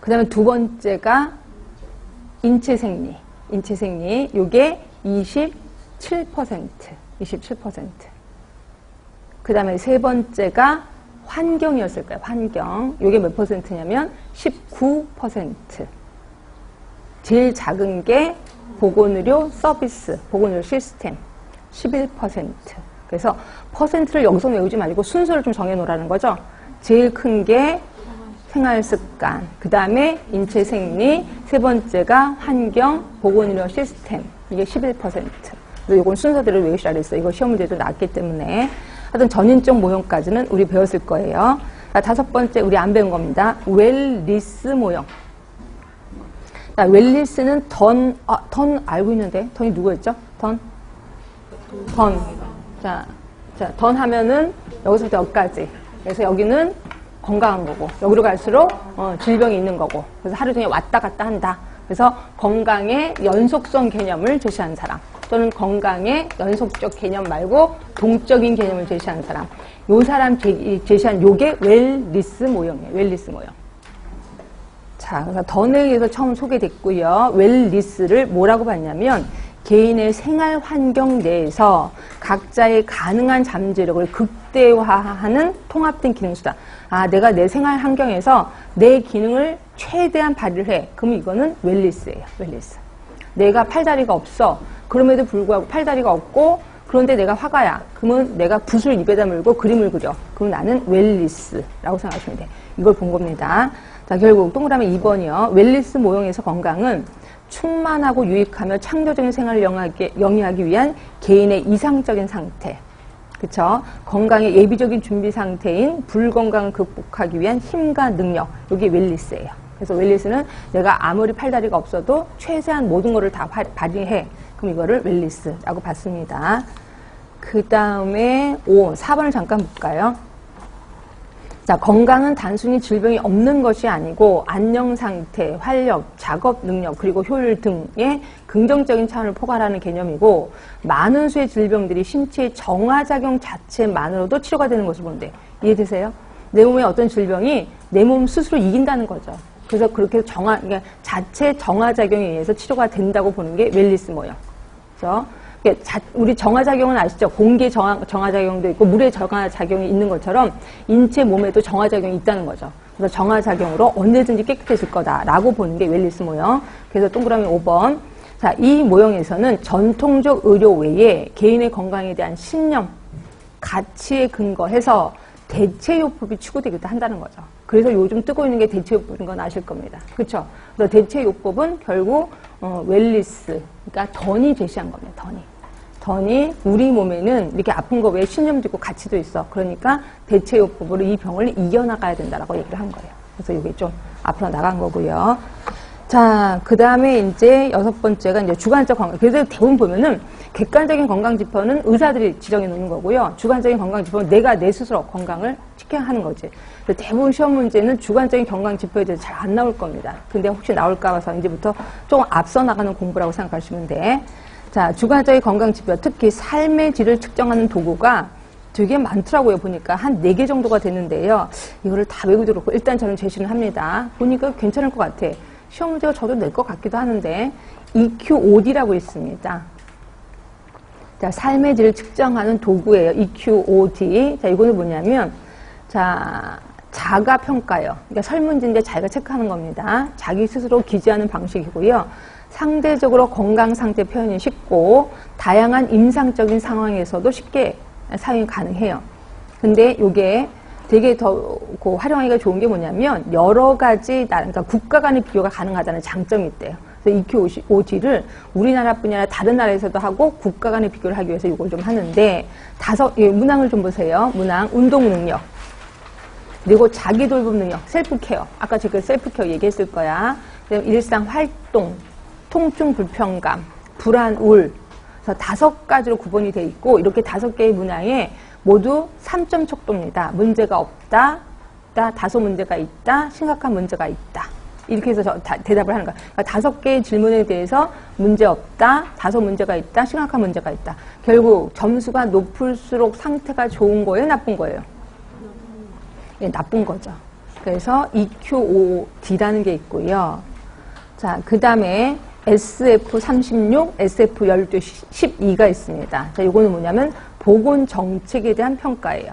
그 다음에 두 번째가 인체생리. 요게 27%. 그 다음에 세 번째가 환경이었을 거예요. 환경. 요게 몇 퍼센트냐면 19%. 제일 작은 게 보건의료 서비스, 보건의료 시스템 11%. 그래서 퍼센트를 여기서 외우지 말고 순서를 좀 정해놓으라는 거죠. 제일 큰 게 생활습관, 그 다음에 인체생리, 세 번째가 환경, 보건의료 시스템. 이게 11%. 이건 순서대로 외우시라 그랬어요. 이거 시험 문제도 나왔기 때문에. 하여튼 전인적 모형까지는 우리 배웠을 거예요. 다섯 번째 우리 안 배운 겁니다. 웰리스 모형. 자, 웰리스는 던 알고 있는데 던이 누구였죠? 던. 자, 던 하면은 여기서부터 여기까지. 그래서 여기는 건강한 거고 여기로 갈수록 질병이 있는 거고. 그래서 하루 종일 왔다 갔다 한다. 그래서 건강의 연속성 개념을 제시한 사람. 또는 건강의 연속적 개념 말고 동적인 개념을 제시하는 사람. 요 사람 제시한 요게 웰리스 모형이에요. 웰리스 모형. 자, 그래서 던에 의해서 처음 소개됐고요. 웰리스를 뭐라고 봤냐면 개인의 생활 환경 내에서 각자의 가능한 잠재력을 극대화하는 통합된 기능수다. 아, 내가 내 생활 환경에서 내 기능을 최대한 발휘를 해. 그럼 이거는 웰리스예요. 웰리스. 내가 팔다리가 없어. 그럼에도 불구하고 팔다리가 없고 그런데 내가 화가야. 그러면 내가 붓을 입에다 물고 그림을 그려. 그럼 나는 웰리스라고 생각하시면 돼. 이걸 본 겁니다. 자, 결국 동그라미 2번이요. 웰리스 모형에서 건강은 충만하고 유익하며 창조적인 생활을 영위하기 위한 개인의 이상적인 상태. 그쵸? 건강의 예비적인 준비 상태인 불건강을 극복하기 위한 힘과 능력. 이게 웰리스예요. 그래서 웰리스는 내가 아무리 팔다리가 없어도 최대한 모든 거를 다 발휘해. 그럼 이거를 웰리스라고 봤습니다. 그 다음에 4번을 잠깐 볼까요? 자, 건강은 단순히 질병이 없는 것이 아니고 안녕 상태, 활력, 작업 능력, 그리고 효율 등의 긍정적인 차원을 포괄하는 개념이고 많은 수의 질병들이 신체의 정화작용 자체만으로도 치료가 되는 것을 보는데 이해되세요? 내 몸에 어떤 질병이 내 몸 스스로 이긴다는 거죠. 그래서 그렇게 그러니까 자체 정화작용에 의해서 치료가 된다고 보는 게 웰니스 모형. 그렇죠? 우리 정화작용은 아시죠? 공기 정화작용도 있고 물의 정화작용이 있는 것처럼 인체 몸에도 정화작용이 있다는 거죠. 그래서 정화작용으로 언제든지 깨끗해질 거다라고 보는 게 웰니스 모형. 그래서 동그라미 5번. 자, 이 모형에서는 전통적 의료 외에 개인의 건강에 대한 신념, 가치에 근거해서 대체요법이 추구되기도 한다는 거죠. 그래서 요즘 뜨고 있는 게 대체요법인 건 아실 겁니다. 그렇죠? 그래서 대체요법은 결국 웰니스, 그러니까 던이 제시한 겁니다. 던이 우리 몸에는 이렇게 아픈 거 외에 신념도 있고 가치도 있어. 그러니까 대체요법으로 이 병을 이겨나가야 된다라고 얘기를 한 거예요. 그래서 이게 좀 앞으로 나간 거고요. 자, 그 다음에 이제 6번째가 이제 주관적 건강. 그래서 대부분 보면은 객관적인 건강 지표는 의사들이 지정해 놓는 거고요. 주관적인 건강 지표는 내가 내 스스로 건강을 측정하는 거지. 그래서 대부분 시험 문제는 주관적인 건강 지표에 대해서 잘 안 나올 겁니다. 근데 혹시 나올까 봐서 이제부터 조금 앞서 나가는 공부라고 생각하시면 돼. 자, 주관적인 건강 지표, 특히 삶의 질을 측정하는 도구가 되게 많더라고요. 보니까 한 4개 정도가 되는데요. 이거를 다 외우도록 그렇고 일단 저는 제시를 합니다. 보니까 괜찮을 것 같아. 시험 문제가 저도 낼 것 같기도 하는데 EQOD라고 있습니다. 자, 삶의 질을 측정하는 도구예요. EQOD. 자, 이거는 뭐냐면 자, 자가 평가요. 그러니까 설문지인데 자기가 체크하는 겁니다. 자기 스스로 기재하는 방식이고요. 상대적으로 건강 상태 표현이 쉽고 다양한 임상적인 상황에서도 쉽게 사용이 가능해요. 근데 이게 되게 더 활용하기가 좋은 게 뭐냐면 여러 가지 그러니까 국가 간의 비교가 가능하다는 장점이 있대요. 그래서 EQOD를 우리나라뿐이 아니라 다른 나라에서도 하고 국가 간의 비교를 하기 위해서 이걸 좀 하는데 문항을 좀 보세요. 문항, 운동 능력, 그리고 자기 돌봄 능력, 셀프 케어. 아까 제가 셀프 케어 얘기했을 거야. 그리고 일상 활동, 통증 불편감, 불안, 우울. 그래서 5가지로 구분이 돼 있고 이렇게 5개의 문항에 모두 3점 척도입니다. 문제가 없다, 다소 문제가 있다, 심각한 문제가 있다. 이렇게 해서 대답을 하는 거야. 그러니까 5개의 질문에 대해서 문제 없다, 다소 문제가 있다, 심각한 문제가 있다. 결국 점수가 높을수록 상태가 좋은 거예요, 나쁜 거예요? 예, 나쁜 거죠. 그래서 EQOD라는 게 있고요. 자, 그 다음에 SF36, SF12, 12가 있습니다. 자, 요거는 뭐냐면 보건 정책에 대한 평가예요.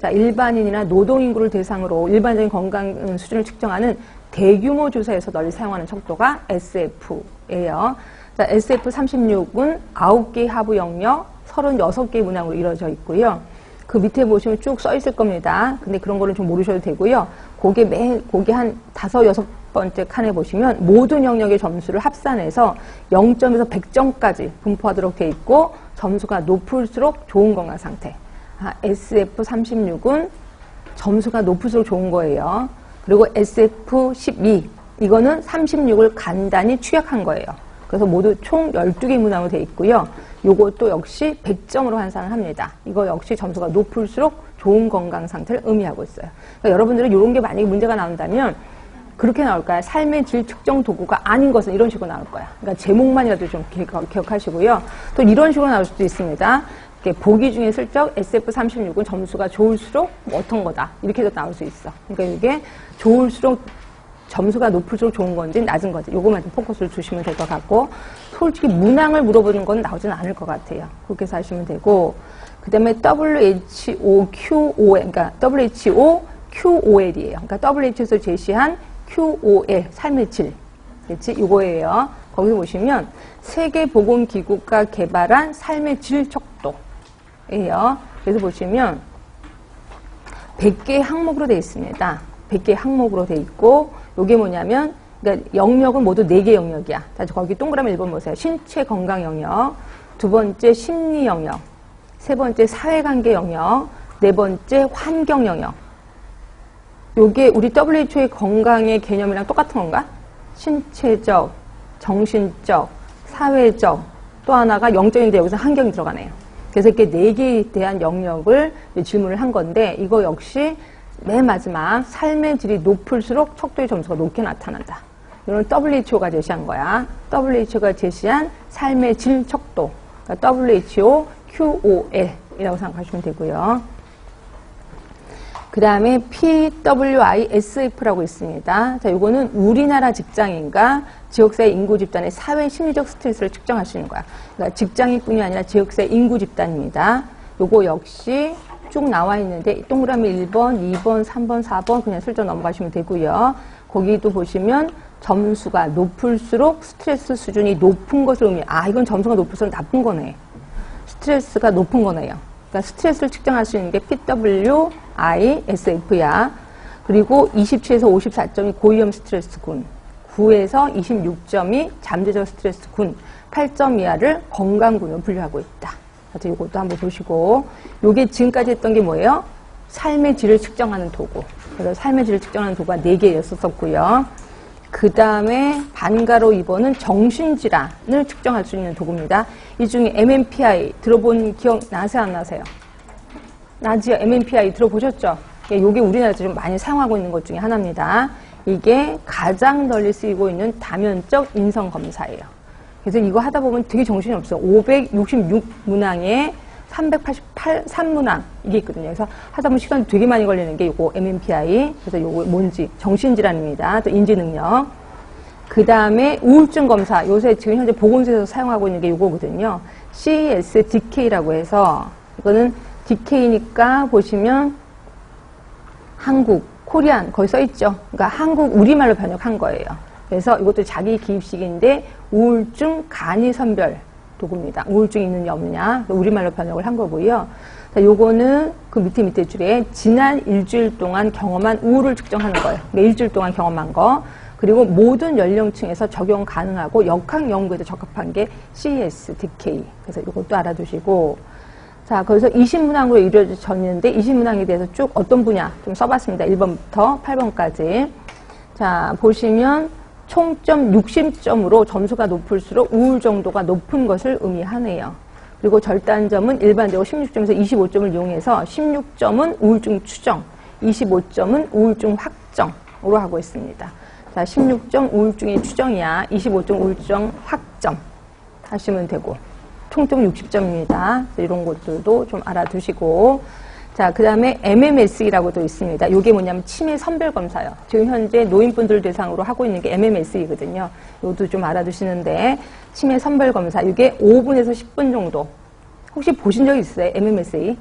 자, 일반인이나 노동인구를 대상으로 일반적인 건강 수준을 측정하는 대규모 조사에서 널리 사용하는 척도가 SF예요. 자, SF36은 9개의 하부 영역, 36개의 문항으로 이루어져 있고요. 그 밑에 보시면 쭉 써 있을 겁니다. 근데 그런 거는 좀 모르셔도 되고요. 거기에 한 5, 6번째 칸에 보시면 모든 영역의 점수를 합산해서 0점에서 100점까지 분포하도록 돼 있고 점수가 높을수록 좋은 건강 상태. SF36은 점수가 높을수록 좋은 거예요. 그리고 SF12, 이거는 36을 간단히 축약한 거예요. 그래서 모두 총 12개 문항으로 되어 있고요. 요것도 역시 100점으로 환산을 합니다. 이거 역시 점수가 높을수록 좋은 건강 상태를 의미하고 있어요. 그러니까 여러분들은 이런 게 만약에 문제가 나온다면 그렇게 나올까요? 삶의 질 측정 도구가 아닌 것은 이런 식으로 나올 거야. 그러니까 제목만이라도 좀 기억하시고요. 또 이런 식으로 나올 수도 있습니다. 보기 중에 슬쩍 SF36은 점수가 좋을수록 어떤 거다. 이렇게도 나올 수 있어. 그러니까 이게 좋을수록 점수가 높을수록 좋은 건지 낮은 건지 요거만 좀 포커스를 주시면 될 것 같고 솔직히 문항을 물어보는 건 나오진 않을 것 같아요. 그렇게 해서 하시면 되고 그 다음에 WHOQOL 그러니까 WHOQOL이에요. 그러니까 WHO에서 제시한 QOL 삶의 질 그렇지? 이거예요. 거기서 보시면 세계보건기구가 개발한 삶의 질 척도예요. 그래서 보시면 100개의 항목으로 되어 있습니다. 100개의 항목으로 되어 있고 이게 뭐냐면 그러니까 영역은 모두 4개 영역이야. 자, 거기 동그라미 1번 보세요. 신체 건강 영역, 2번째 심리 영역, 3번째 사회관계 영역, 4번째 환경 영역. 요게 우리 WHO의 건강의 개념이랑 똑같은 건가? 신체적, 정신적, 사회적, 또 하나가 영적인데 여기서 환경이 들어가네요. 그래서 이렇게 4개에 대한 영역을 질문을 한 건데 이거 역시 맨 마지막 삶의 질이 높을수록 척도의 점수가 높게 나타난다. 이건 WHO가 제시한 거야. WHO가 제시한 삶의 질 척도. 그러니까 WHO QOL이라고 생각하시면 되고요. 그 다음에 PWISF라고 있습니다. 자, 요거는 우리나라 직장인과 지역사회 인구 집단의 사회 심리적 스트레스를 측정할 수 있는 거야. 그러니까 직장인뿐이 아니라 지역사회 인구 집단입니다. 요거 역시 쭉 나와 있는데 동그라미 1번, 2번, 3번, 4번 그냥 슬쩍 넘어가시면 되고요. 거기도 보시면 점수가 높을수록 스트레스 수준이 높은 것을 의미해요. 아, 이건 점수가 높을수록 나쁜 거네. 스트레스가 높은 거네요. 그러니까 스트레스를 측정할 수 있는 게 PWISF야. 그리고 27에서 54점이 고위험 스트레스군, 9에서 26점이 잠재적 스트레스군, 8점 이하를 건강군으로 분류하고 있다. 그래서 이것도 한번 보시고, 요게 지금까지 했던 게 뭐예요? 삶의 질을 측정하는 도구. 그래서 삶의 질을 측정하는 도구가 4개였었고요. 그 다음에 반가로 2번은 정신질환을 측정할 수 있는 도구입니다. 이 중에 MMPI 들어본 기억 나세요, 안 나세요? 나지요. MMPI 들어보셨죠? 이게 우리나라에서 좀 많이 사용하고 있는 것 중에 하나입니다. 이게 가장 널리 쓰이고 있는 다면적 인성검사예요. 그래서 이거 하다 보면 되게 정신이 없어요. 566문항에 383문항 이게 있거든요. 그래서 하다 보면 시간이 되게 많이 걸리는 게 이거 MMPI. 그래서 이거 뭔지 정신질환입니다. 또 인지능력. 그 다음에 우울증 검사. 요새 지금 현재 보건소에서 사용하고 있는 게 이거거든요. CSDK라고 해서 이거는 DK니까 보시면 한국, 코리안 거기 써있죠. 그러니까 한국 우리말로 번역한 거예요. 그래서 이것도 자기 기입식인데 우울증 간이 선별 도구입니다. 우울증이 있느냐 없느냐 우리말로 번역을 한 거고요. 자, 요거는 그 밑에 줄에 지난 일주일 동안 경험한 우울을 측정하는 거예요. 그러니까 일주일 동안 경험한 거. 그리고 모든 연령층에서 적용 가능하고 역학 연구에도 적합한 게 CSDK. 그래서 이것도 알아두시고. 자, 거기서 20문항으로 이루어졌는데 20문항에 대해서 쭉 어떤 분야 좀 써봤습니다. 1번부터 8번까지. 자, 보시면 총점 60점으로 점수가 높을수록 우울 정도가 높은 것을 의미하네요. 그리고 절단점은 일반적으로 16점에서 25점을 이용해서 16점은 우울증 추정, 25점은 우울증 확정으로 하고 있습니다. 자, 16점 우울증의 추정이야. 25점 우울증 확정 하시면 되고 총점 60점입니다. 이런 것들도 좀 알아두시고. 자, 그 다음에 MMSE라고 도 있습니다. 이게 뭐냐면 치매 선별 검사요. 지금 현재 노인분들 대상으로 하고 있는 게 MMSE거든요. 이것도 좀 알아두시는데 치매 선별 검사 이게 5분에서 10분 정도. 혹시 보신 적 있어요? MMSE?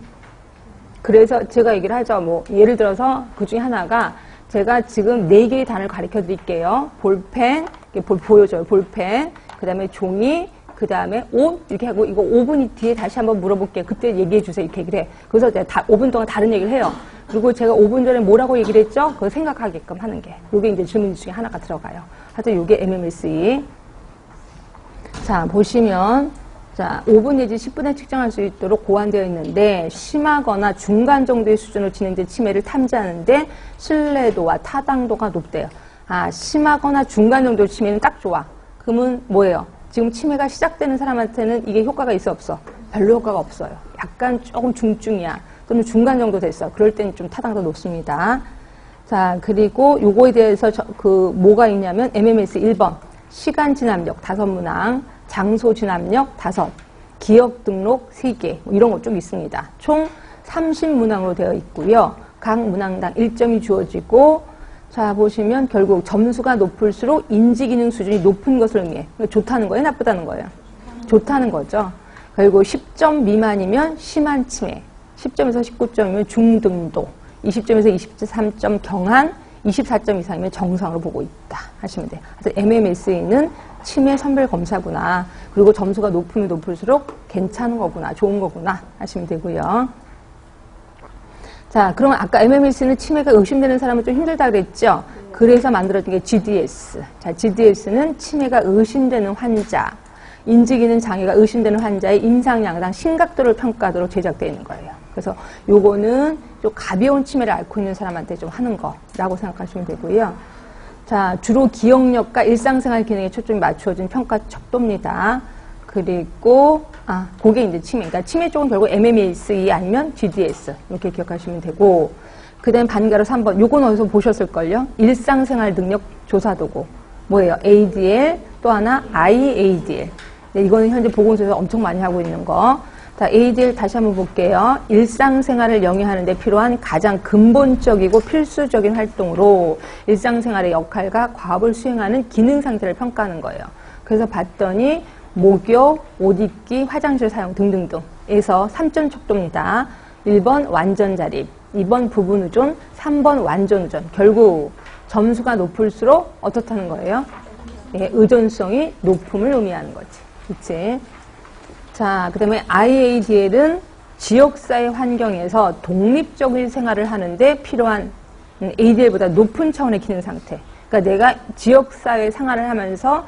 그래서 제가 얘기를 하죠. 뭐 예를 들어서 그 중에 하나가 제가 지금 4개의 단어를 가르쳐 드릴게요. 볼펜, 보여줘요. 볼펜, 그 다음에 종이, 그 다음에 옷 이렇게 하고 이거 5분 뒤에 다시 한번 물어볼게요. 그때 얘기해 주세요. 이렇게 얘기를 해. 그래서 제가 5분 동안 다른 얘기를 해요. 그리고 제가 5분 전에 뭐라고 얘기를 했죠? 그걸 생각하게끔 하는 게. 이게 이제 질문 중에 하나가 들어가요. 하여튼 이게 MMSE. 자, 보시면 자 5분 내지 10분에 측정할 수 있도록 고안되어 있는데 심하거나 중간 정도의 수준으로 진행된 치매를 탐지하는데 신뢰도와 타당도가 높대요. 아, 심하거나 중간 정도의 치매는 딱 좋아. 그러면 뭐예요? 지금 치매가 시작되는 사람한테는 이게 효과가 있어 없어? 별로 효과가 없어요. 약간 조금 중증이야. 또는 중간 정도 됐어. 그럴 때는 좀 타당도 높습니다. 자, 그리고 요거에 대해서 뭐가 있냐면 MMS 1번 시간 진압력 5문항, 장소 진압력 5, 기억 등록 3개 뭐 이런 거 쭉 있습니다. 총 30문항으로 되어 있고요. 각 문항당 1점이 주어지고 자, 보시면 결국 점수가 높을수록 인지기능 수준이 높은 것을 의미해. 좋다는 거예요? 나쁘다는 거예요? 좋다는 거죠. 그리고 10점 미만이면 심한 치매, 10점에서 19점이면 중등도, 20점에서 23점 경한, 24점 이상이면 정상으로 보고 있다 하시면 돼요. 그래서 MMSE는 치매 선별 검사구나. 그리고 점수가 높으면 높을수록 괜찮은 거구나, 좋은 거구나 하시면 되고요. 자, 그러면 아까 MMS는 치매가 의심되는 사람은 좀 힘들다 그랬죠? 그래서 만들어진 게 GDS. 자, GDS는 치매가 의심되는 환자, 인지기능 장애가 의심되는 환자의 임상양당 심각도를 평가하도록 제작되어 있는 거예요. 그래서 요거는 좀 가벼운 치매를 앓고 있는 사람한테 좀 하는 거라고 생각하시면 되고요. 자, 주로 기억력과 일상생활 기능에 초점이 맞추어진 평가 척도입니다. 그리고 그게 이제 치매. 그러니까 치매 쪽은 결국 MMSE 아니면 GDS 이렇게 기억하시면 되고, 그 다음에 반가로 3번. 요건 어디서 보셨을걸요? 일상생활 능력 조사도구. 뭐예요? ADL, 또 하나 IADL. 네, 이거는 현재 보건소에서 엄청 많이 하고 있는 거. 자, ADL 다시 한번 볼게요. 일상생활을 영위하는 데 필요한 가장 근본적이고 필수적인 활동으로 일상생활의 역할과 과업을 수행하는 기능 상태를 평가하는 거예요. 그래서 봤더니 목욕, 옷 입기, 화장실 사용 등등등에서 3점 척도입니다. 1번 완전 자립, 2번 부분 의존, 3번 완전 의존. 결국 점수가 높을수록 어떻다는 거예요? 예, 의존성이 높음을 의미하는 거지. 그치? 자, 그 다음에 IADL은 지역사회 환경에서 독립적인 생활을 하는데 필요한 ADL보다 높은 차원의 기능 상태. 그러니까 내가 지역사회 생활을 하면서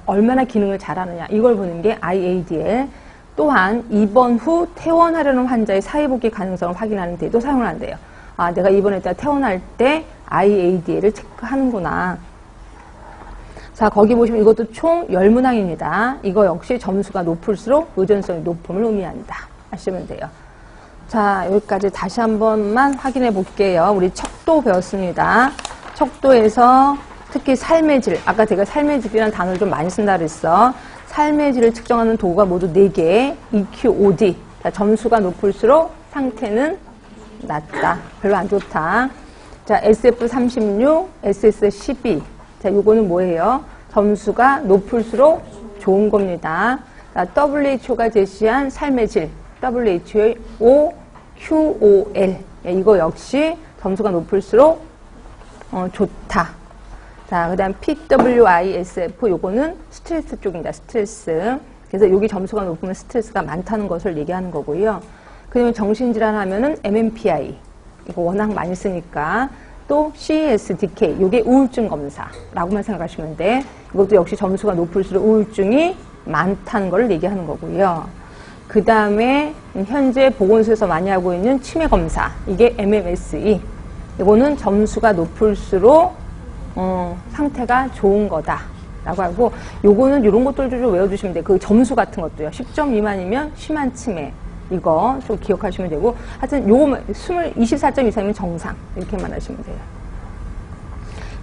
얼마나 기능을 잘하느냐 이걸 보는 게 IADL. 또한 입원 후 퇴원하려는 환자의 사회복귀 가능성을 확인하는 데도 사용을 한대요. 아, 내가 입원했다 퇴원할 때 IADL을 체크하는구나. 자, 거기 보시면 이것도 총 10문항입니다. 이거 역시 점수가 높을수록 의존성이 높음을 의미한다. 아시면 돼요. 자, 여기까지 다시 한 번만 확인해 볼게요. 우리 척도 배웠습니다. 척도에서 특히 삶의 질, 아까 제가 삶의 질이라는 단어를 좀 많이 쓴다 그랬어. 삶의 질을 측정하는 도구가 모두 4개, EQOD. 자, 점수가 높을수록 상태는 낮다. 별로 안 좋다. 자, SF36, SS12. 자, 요거는 뭐예요? 점수가 높을수록 좋은 겁니다. 자, WHO가 제시한 삶의 질, WHO의 QOL. 예, 이거 역시 점수가 높을수록 좋다. 자, 그 다음 PWISF, 요거는 스트레스 쪽입니다. 스트레스. 그래서 여기 점수가 높으면 스트레스가 많다는 것을 얘기하는 거고요. 그 다음에 정신질환 하면은 MMPI. 이거 워낙 많이 쓰니까. 또 CSDK, 요게 우울증 검사라고만 생각하시면 돼. 이것도 역시 점수가 높을수록 우울증이 많다는 걸 얘기하는 거고요. 그 다음에 현재 보건소에서 많이 하고 있는 치매 검사, 이게 MMSE. 이거는 점수가 높을수록 상태가 좋은 거다라고 하고, 요거는 이런 것들 좀 외워두시면 돼요. 그 점수 같은 것도요. 10점 미만이면 심한 치매. 이거 좀 기억하시면 되고, 하여튼 요거 24점 이상이면 정상. 이렇게만 하시면 돼요.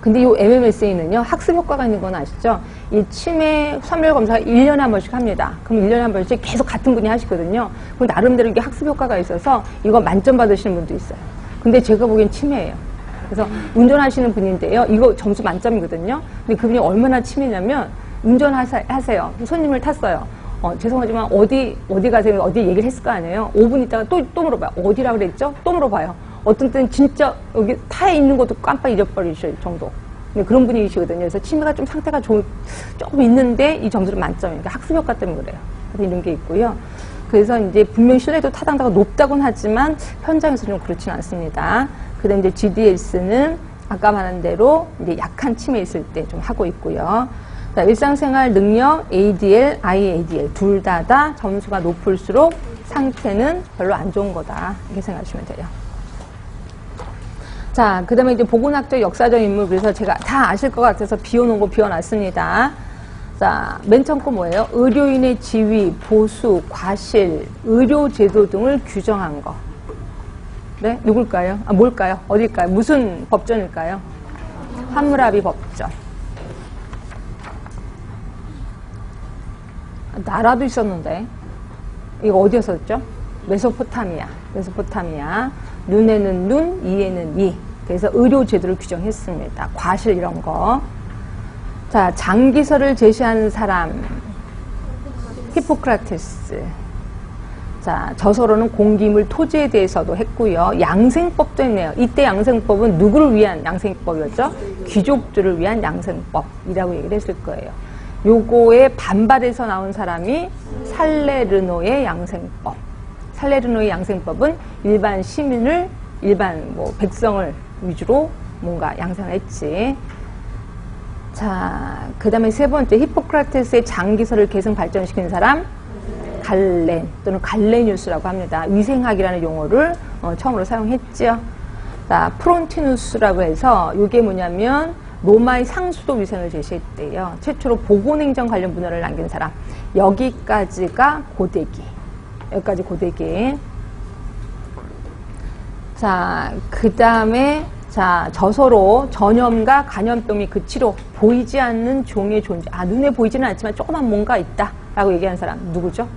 근데 이 MMSE는요, 학습 효과가 있는 건 아시죠? 이 치매 선별 검사가 1년에 한 번씩 합니다. 그럼 1년에 한 번씩 계속 같은 분이 하시거든요. 그럼 나름대로 이게 학습 효과가 있어서 이거 만점 받으시는 분도 있어요. 근데 제가 보기엔 치매예요. 그래서 운전하시는 분인데요. 이거 점수 만점이거든요. 근데 그분이 얼마나 치매냐면, 운전하세요. 손님을 탔어요. 죄송하지만 어디 가세요? 어디 얘기를 했을 거 아니에요? 5분 있다가 또 물어봐요. 어디라 그랬죠? 또 물어봐요. 어떤 때는 진짜 여기 타에 있는 것도 깜빡 잊어버리실 정도. 근데 그런 분이시거든요. 그래서 치매가 좀 상태가 조금 있는데 이 점수는 만점이에요. 그러니까 학습 효과 때문에 그래요. 이런 게 있고요. 그래서 이제 분명히 신뢰도 타당도가 높다고는 하지만 현장에서 좀 그렇지는 않습니다. 그 다음에 이제 GDS는 아까 말한 대로 이제 약한 치매 있을 때 좀 하고 있고요. 자, 일상생활 능력 ADL, IADL 둘 다 점수가 높을수록 상태는 별로 안 좋은 거다. 이렇게 생각하시면 돼요. 자, 그 다음에 이제 보건학적 역사적 인물, 그래서 제가 다 아실 것 같아서 비워놓은 거 비워놨습니다. 자, 맨 처음 거 뭐예요? 의료인의 지위, 보수, 과실, 의료제도 등을 규정한 거. 네? 누굴까요? 아, 뭘까요? 어딜까요? 무슨 법전일까요? 함무라비 법전. 나라도 있었는데 이거 어디였었죠? 메소포타미아. 눈에는 눈, 이에는 이. 그래서 의료제도를 규정했습니다. 과실 이런 거. 자, 장기설을 제시한 사람 히포크라테스. 자, 저서로는 공기물 토지에 대해서도 했고요. 양생법도 했네요. 이때 양생법은 누구를 위한 양생법이었죠? 귀족들을 위한 양생법이라고 얘기를 했을 거예요. 요거에 반발해서 나온 사람이 살레르노의 양생법. 살레르노의 양생법은 일반 시민을, 백성을 위주로 뭔가 양생을 했지. 자, 그 다음에 세 번째, 히포크라테스의 장기설을 계승 발전시킨 사람, 갈렌 또는 갈레니우스라고 합니다. 위생학이라는 용어를 처음으로 사용했죠. 자, 프론티누스라고 해서 이게 뭐냐면 로마의 상수도 위생을 제시했대요. 최초로 보건행정 관련 문헌을 남긴 사람. 여기까지가 고데기. 여기까지 고데기. 자, 그 다음에, 자, 저서로 전염과 간염병 및 그 치료, 보이지 않는 종의 존재. 아, 눈에 보이지는 않지만 조그만 뭔가 있다. 라고 얘기한 사람, 누구죠?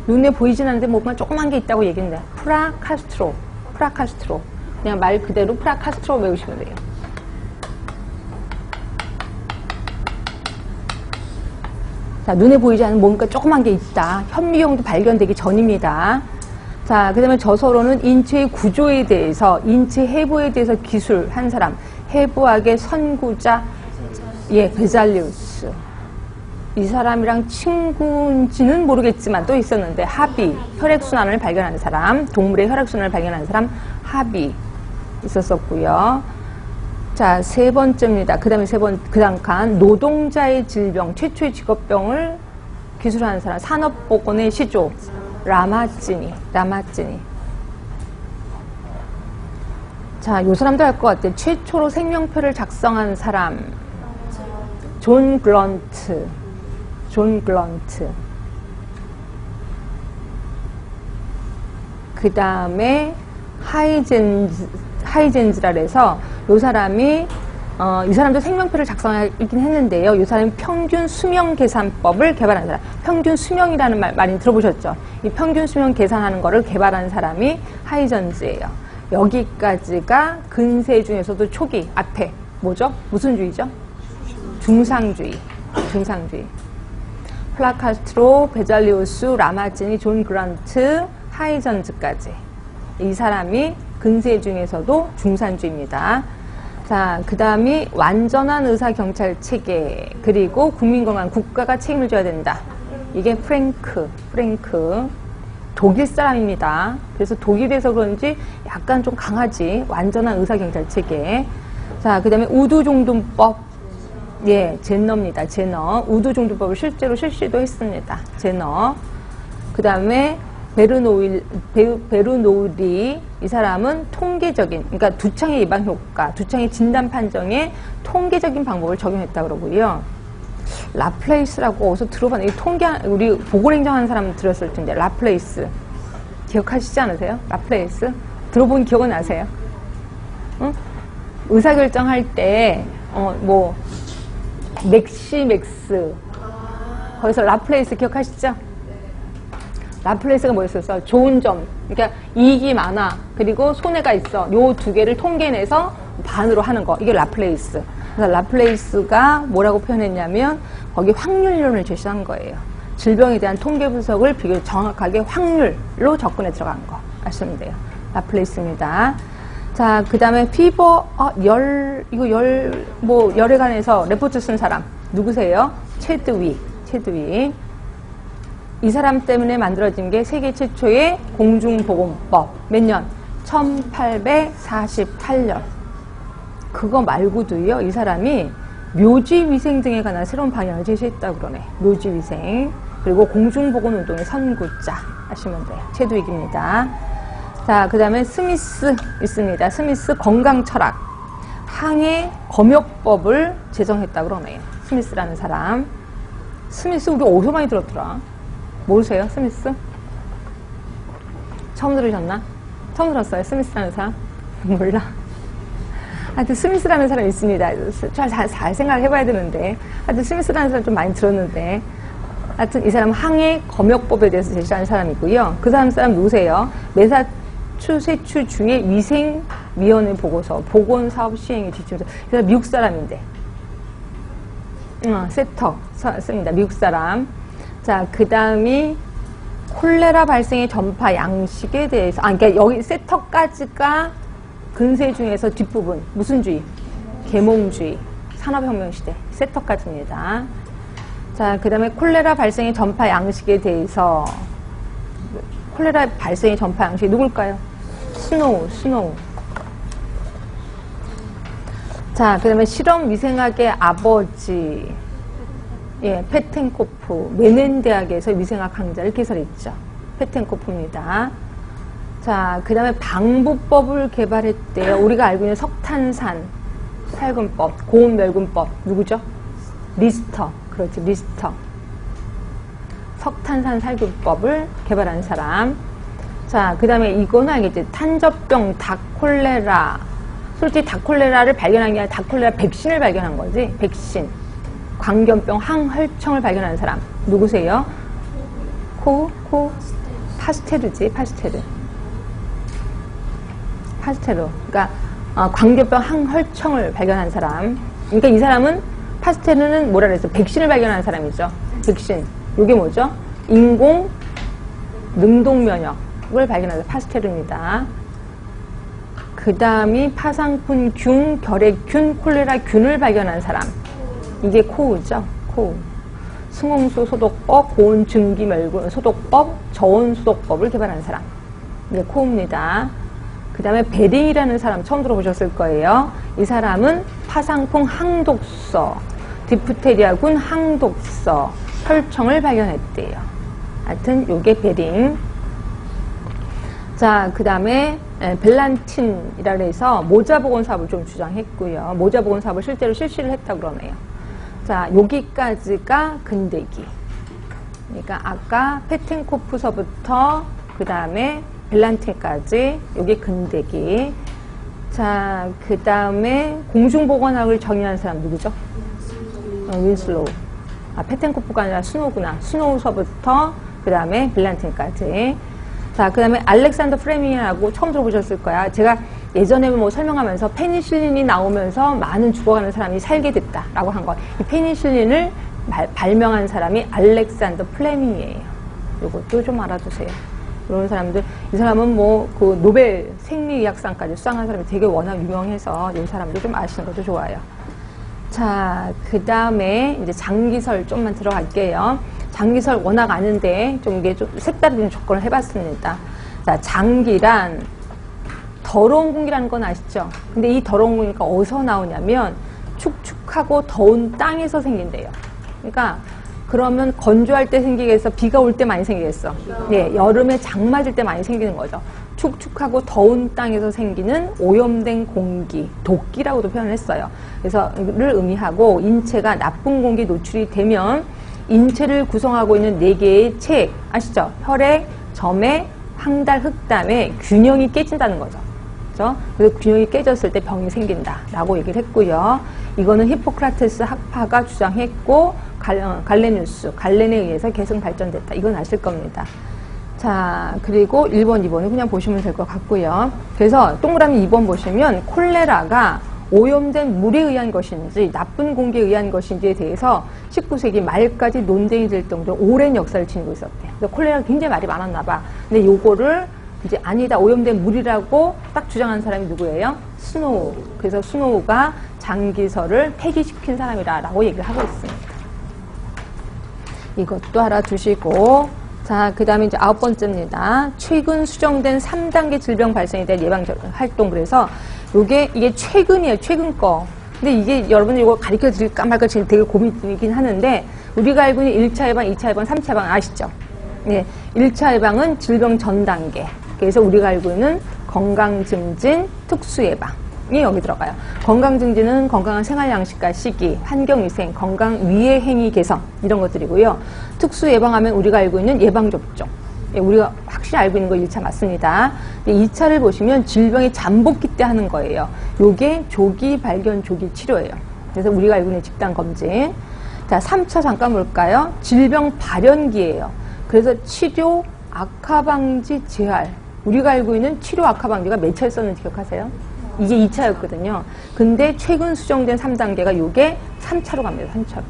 눈에 보이지는 않는데 뭔가 조그만 게 있다고 얘기했는데, 프라카스트로. 프라카스트로. 그냥 말 그대로 프라카스트로 외우시면 돼요. 자, 눈에 보이지 않는 뭔가 조그만 게 있다. 현미경도 발견되기 전입니다. 자, 그 다음에 저서로는 인체의 구조에 대해서, 인체 해부에 대해서 기술한 사람, 해부학의 선구자, 예, 베잘리우스. 이 사람이랑 친구인지는 모르겠지만 또 있었는데, 하비, 혈액순환을 발견하는 사람, 동물의 혈액순환을 발견하는 사람, 하비 있었었고요. 자, 세 번째입니다. 그 다음에 그 다음 칸, 노동자의 질병, 최초의 직업병을 기술하는 사람, 산업보건의 시조, 라마찌니. 자, 요 사람도 알 것 같아요. 최초로 생명표를 작성한 사람, 존 글런트. 그 다음에 하이젠즈라 해서 요 사람이 이 사람도 생명표를 작성하긴 했는데요. 이 사람이 평균 수명 계산법을 개발한 사람. 평균 수명이라는 말 많이 들어보셨죠? 이 평균 수명 계산하는 거를 개발한 사람이 하이젠즈예요. 여기까지가 근세 중에서도 초기 앞에 뭐죠? 무슨 주의죠? 중상주의. 플라카스트로, 베잘리우스, 라마찌니, 존 그란트, 하이젠즈까지. 이 사람이 근세 중에서도 중산주의입니다. 자, 그 다음이 완전한 의사경찰 체계, 그리고 국민건강, 국가가 책임을 져야 된다. 이게 프랭크. 독일 사람입니다. 그래서 독일에서 그런지 약간 좀 강하지. 완전한 의사경찰 체계. 자, 그 다음에 우두종둔법. 예, 제너입니다. 제너. 우두종둔법을 실제로 실시도 했습니다. 제너. 그 다음에 베르노일리, 이 사람은 통계적인, 그러니까 두창의 예방 효과, 두창의 진단 판정에 통계적인 방법을 적용했다 그러고요. 라플레이스라고 어디서 들어봤는데, 우리 보건행정하는 사람 들었을 텐데, 라플레이스. 기억하시지 않으세요? 라플레이스? 들어본 기억은 나세요? 응? 의사결정할 때, 맥시, 거기서 라플레이스 기억하시죠? 라플레이스가 뭐였었어? 좋은 점, 그러니까 이익이 많아, 그리고 손해가 있어. 요 두 개를 통계내서 반으로 하는 거. 이게 라플레이스. 그래서 라플레이스가 뭐라고 표현했냐면 거기 확률론을 제시한 거예요. 질병에 대한 통계 분석을 비교적 정확하게 확률로 접근해 들어간 거 아시면 돼요. 라플레이스입니다. 자, 그 다음에 피버, 열에 관해서 레포트 쓴 사람 누구세요? 체드윅. 이 사람 때문에 만들어진 게 세계 최초의 공중보건법. 몇 년? 1848년. 그거 말고도요, 이 사람이 묘지위생 등에 관한 새로운 방향을 제시했다고 그러네. 묘지위생. 그리고 공중보건운동의 선구자. 하시면 돼요. 체드윅입니다. 자, 그 다음에 스미스 있습니다. 스미스 건강철학. 항해 검역법을 제정했다고 그러네요. 스미스라는 사람. 스미스 우리 어디서 많이 들었더라? 모르세요? 스미스? 처음 들으셨나? 처음 들었어요? 스미스라는 사람? 몰라. 하여튼 스미스라는 사람이 있습니다. 잘 생각해봐야 되는데. 하여튼 스미스라는 사람 좀 많이 들었는데. 하여튼 이 사람은 항해 검역법에 대해서 제시하는 사람이고요. 그 사람 누구세요? 매사추세츠주의 위생위원회 보고서, 보건사업 시행에 지침서. 이 사람 미국 사람인데. 세터 씁니다. 미국 사람. 자, 그 다음이 콜레라 발생의 전파 양식에 대해서, 그러니까 여기 세터까지가 근세 중에서 뒷부분, 무슨 주의? 계몽주의. 산업혁명 시대. 세터까지입니다. 자, 그 다음에 콜레라 발생의 전파 양식에 대해서, 콜레라 발생의 전파 양식이 누굴까요? 스노우. 자, 그 다음에 실험 위생학의 아버지. 예, 페텐코프. 메넨 대학에서 위생학 강좌를 개설했죠. 페텐코프입니다. 자, 그 다음에 방부법을 개발했대요. 우리가 알고 있는 석탄산 살균법, 고온멸균법. 누구죠? 리스터. 그렇지, 리스터. 석탄산 살균법을 개발한 사람. 자, 그 다음에 이거는 알겠지? 탄저병, 닭콜레라. 솔직히 닭콜레라를 발견한 게 아니라 닭콜레라 백신을 발견한 거지. 백신. 광견병, 항혈청을 발견한 사람. 누구세요? 파스테르지, 파스테르. 파스테르. 그러니까, 광견병, 항혈청을 발견한 사람. 그러니까 이 사람은, 파스테르는 뭐라 그랬어? 백신을 발견한 사람이죠. 백신. 이게 뭐죠? 인공 능동면역을 발견한 파스테르입니다. 그 다음이 파상풍균, 결핵균, 콜레라균을 발견한 사람. 이게 코우죠. 코우. 승홍수 소독법, 고온증기멸군 소독법, 저온소독법을 개발한 사람. 이게 코우입니다. 그 다음에 베링이라는 사람 처음 들어보셨을 거예요. 이 사람은 파상풍 항독서, 디프테리아군 항독서, 혈청을 발견했대요. 하여튼 요게 베링. 자, 그 다음에 벨란틴이라 해서 모자보건 사업을 좀 주장했고요. 모자보건 사업을 실제로 실시를 했다고 그러네요. 자, 여기까지가 근대기. 그러니까 아까 페텐코프서부터 그 다음에 벨란틴까지 요게 근대기. 자, 그 다음에 공중보건학을 정의한 사람 누구죠? 윈슬로우. 페텐코프가 아니라 스노우구나. 스노우서부터 그 다음에 벨란틴까지. 자, 그 다음에 알렉산더 프레밍이라고 처음 들어보셨을 거야. 제가 예전에 뭐 설명하면서 페니실린이 나오면서 많은 죽어가는 사람이 살게 됐다라고 한 거. 이 페니실린을 발명한 사람이 알렉산더 플레밍이에요. 이것도 좀 알아두세요. 이런 사람들, 이 사람은 뭐 그 노벨 생리의학상까지 수상한 사람이 되게 워낙 유명해서 이 사람도 좀 아시는 것도 좋아요. 자, 그 다음에 이제 장기설 좀만 들어갈게요. 장기설 워낙 아는데 좀 이게 좀 색다른 조건을 해봤습니다. 자, 장기란 더러운 공기라는 건 아시죠? 근데 이 더러운 공기가 어디서 나오냐면 축축하고 더운 땅에서 생긴대요. 그러니까 그러면 건조할 때 생기겠어? 비가 올 때 많이 생기겠어? 네, 여름에 장 맞을 때 많이 생기는 거죠. 축축하고 더운 땅에서 생기는 오염된 공기, 독기라고도 표현을 했어요. 그래서 를 의미하고 인체가 나쁜 공기 노출이 되면 인체를 구성하고 있는 4개의 체액, 아시죠? 혈액, 점액, 황달, 흑담의 균형이 깨진다는 거죠. 그렇죠? 그래서 균형이 깨졌을 때 병이 생긴다라고 얘기를 했고요. 이거는 히포크라테스 학파가 주장했고 갈레누스, 갈렌에 의해서 계속 발전됐다. 이건 아실 겁니다. 자, 그리고 1번, 2번을 그냥 보시면 될 것 같고요. 그래서 동그라미 2번 보시면 콜레라가 오염된 물에 의한 것인지 나쁜 공기에 의한 것인지에 대해서 19세기 말까지 논쟁이 될 정도로 오랜 역사를 지니고 있었대요. 그래서 콜레라가 굉장히 말이 많았나 봐. 근데 요거를 이제 아니다, 오염된 물이라고 딱 주장한 사람이 누구예요? 스노우. 그래서 스노우가 장기설을 폐기시킨 사람이라고 얘기를 하고 있습니다. 이것도 알아두시고, 자, 그 다음에 이제 9번째입니다. 최근 수정된 3단계 질병 발생에 대한 예방 활동. 그래서 이게 최근이에요. 최근 거. 근데 이게 여러분 이거 가르쳐 드릴까 말까 지금 되게 고민이긴 하는데, 우리가 알고 있는 1차 예방, 2차 예방, 3차 예방 아시죠? 네. 1차 예방은 질병 전 단계. 그래서 우리가 알고 있는 건강 증진, 특수 예방이 여기 들어가요. 건강 증진은 건강한 생활 양식과 식이, 환경 위생, 건강 위해 행위 개선 이런 것들이고요. 특수 예방하면 우리가 알고 있는 예방 접종. 예, 우리가 확실히 알고 있는 거 1차 맞습니다. 2차를 보시면 질병이 잠복기 때 하는 거예요. 요게 조기 발견, 조기 치료예요. 그래서 우리가 알고 있는 집단 검진. 자, 3차 잠깐 볼까요? 질병 발현기예요. 그래서 치료, 악화 방지, 재활. 우리가 알고 있는 치료 악화 방지가 몇 차였었는지 기억하세요? 이게 2차였거든요. 근데 최근 수정된 3단계가 요게 3차로 갑니다. 3차로.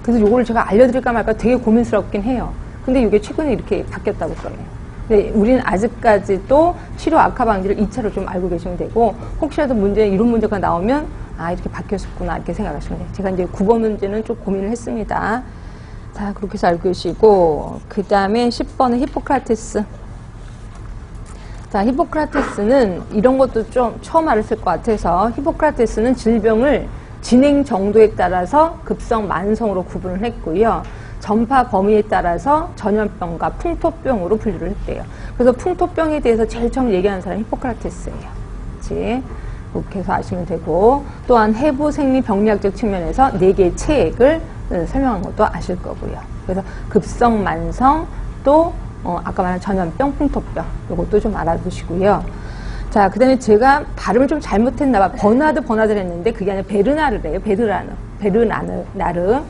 그래서 요거를 제가 알려드릴까 말까 되게 고민스럽긴 해요. 근데 이게 최근에 이렇게 바뀌었다고 그러네요. 근데 우리는 아직까지도 치료 악화 방지를 2차로 좀 알고 계시면 되고, 혹시라도 이런 문제가 나오면 아, 이렇게 바뀌었었구나 이렇게 생각하시면 돼요. 제가 이제 9번 문제는 좀 고민을 했습니다. 자, 그렇게 해서 알고 계시고, 그 다음에 10번은 히포크라테스. 자, 히포크라테스는 이런 것도 좀 처음 알았을 것 같아서, 히포크라테스는 질병을 진행 정도에 따라서 급성, 만성으로 구분을 했고요. 전파 범위에 따라서 전염병과 풍토병으로 분류를 했대요. 그래서 풍토병에 대해서 제일 처음 얘기하는 사람이 히포크라테스예요. 그렇지? 그렇게 해서 아시면 되고, 또한 해부 생리 병리학적 측면에서 4개의 체액을 설명한 것도 아실 거고요. 그래서 급성, 만성, 또 아까 말한 전염병, 풍토병 이것도 좀 알아두시고요. 자, 그 다음에 제가 발음을 좀 잘못했나 봐. 버나드를 했는데 그게 아니라 베르나르래요. 베르나르.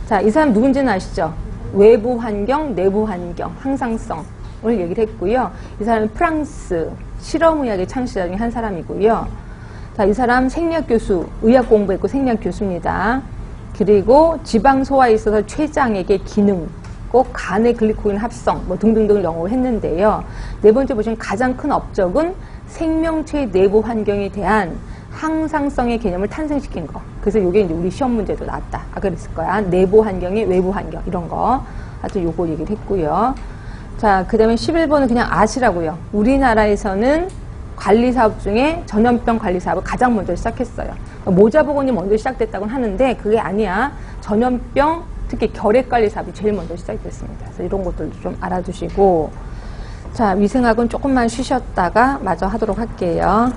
자, 이 사람 누군지는 아시죠? 외부 환경, 내부 환경, 항상성을 얘기를 했고요. 이 사람은 프랑스 실험의학의 창시자 중에 한 사람이고요. 자, 이 사람 생리학 교수, 의학 공부했고 생리학 교수입니다. 그리고 지방소화에 있어서 췌장액의 기능, 꼭 간의 글리코겐 합성, 뭐 등등등을 연구를 했는데요. 네 번째 보시면 가장 큰 업적은 생명체의 내부 환경에 대한 항상성의 개념을 탄생시킨 거. 그래서 이게 이제 우리 시험 문제도 나왔다. 아까 그랬을 거야. 내부 환경에 외부 환경, 이런 거. 하여튼 요거 얘기를 했고요. 자, 그 다음에 11번은 그냥 아시라고요. 우리나라에서는 관리사업 중에 전염병 관리사업을 가장 먼저 시작했어요. 모자보건이 먼저 시작됐다고는 하는데 그게 아니야. 전염병, 특히 결핵관리사업이 제일 먼저 시작됐습니다. 그래서 이런 것들도 좀 알아두시고, 자, 위생학은 조금만 쉬셨다가 마저 하도록 할게요.